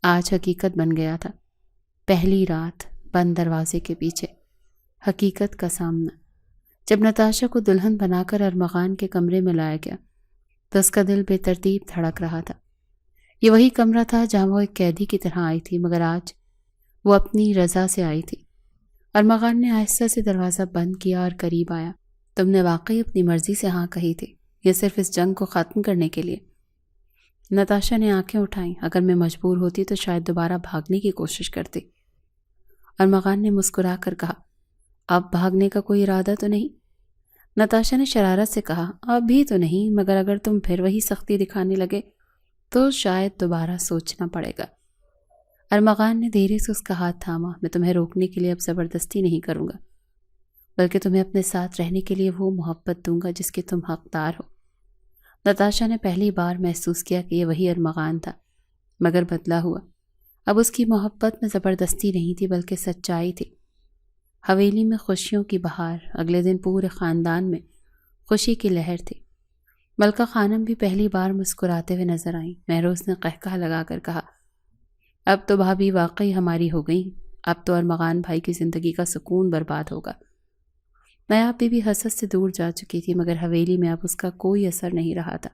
آج حقیقت بن گیا تھا۔ پہلی رات بند دروازے کے پیچھے، حقیقت کا سامنا۔ جب نتاشا کو دلہن بنا کر ارمغان کے کمرے میں لایا گیا تو اس کا دل بے ترتیب دھڑک رہا تھا۔ یہ وہی کمرہ تھا جہاں وہ ایک قیدی کی طرح آئی تھی، مگر آج وہ اپنی رضا سے آئی تھی۔ ارمغان نے آہستہ سے دروازہ بند کیا اور قریب آیا۔ تم نے واقعی اپنی مرضی سے ہاں کہی تھی، یہ صرف اس جنگ کو ختم کرنے کے لیے؟ نتاشا نے آنکھیں اٹھائیں۔ اگر میں مجبور ہوتی تو شاید دوبارہ بھاگنے کی کوشش کرتی۔ ارمغان نے مسکرا کر کہا، اب بھاگنے کا کوئی ارادہ تو نہیں؟ نتاشا نے شرارت سے کہا، اب بھی تو نہیں، مگر اگر تم پھر وہی سختی دکھانے لگے تو شاید دوبارہ سوچنا پڑے گا۔ ارمغان نے دھیرے سے اس کا ہاتھ تھاما۔ میں تمہیں روکنے کے لیے اب زبردستی نہیں کروں گا، بلکہ تمہیں اپنے ساتھ رہنے کے لیے وہ محبت دوں گا جس کے تم حقدار ہو۔ نتاشا نے پہلی بار محسوس کیا کہ یہ وہی ارمغان تھا، مگر بدلا ہوا۔ اب اس کی محبت میں زبردستی نہیں تھی بلکہ سچائی تھی۔ حویلی میں خوشیوں کی بہار۔ اگلے دن پورے خاندان میں خوشی کی لہر تھی۔ ملکہ خانم بھی پہلی بار مسکراتے ہوئے نظر آئیں۔ مہروز نے قہقہ لگا کر کہا، اب تو بھابھی واقعی ہماری ہو گئی، اب تو ارمغان بھائی کی زندگی کا سکون برباد ہوگا۔ نیاب بی بی حسد سے دور جا چکی تھی، مگر حویلی میں اب اس کا کوئی اثر نہیں رہا تھا۔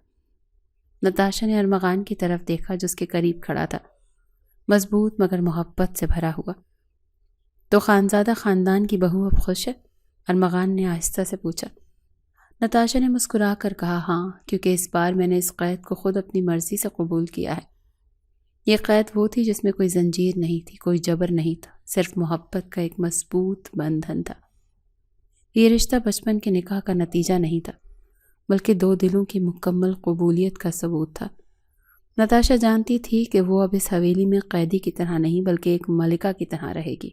نتاشا نے ارمغان کی طرف دیکھا جو اس کے قریب کھڑا تھا، مضبوط مگر محبت سے بھرا ہوا۔ تو خانزادہ خاندان کی بہو اب خوش ہے؟ ارمغان نے آہستہ سے پوچھا۔ نتاشا نے مسکرا کر کہا، ہاں، کیونکہ اس بار میں نے اس قید کو خود اپنی مرضی سے قبول کیا ہے۔ یہ قید وہ تھی جس میں کوئی زنجیر نہیں تھی، کوئی جبر نہیں تھا، صرف محبت کا ایک مضبوط بندھن تھا۔ یہ رشتہ بچپن کے نکاح کا نتیجہ نہیں تھا، بلکہ 2 دلوں کی مکمل قبولیت کا ثبوت تھا۔ نتاشا جانتی تھی کہ وہ اب اس حویلی میں قیدی کی طرح نہیں بلکہ ایک ملکہ کی طرح رہے گی۔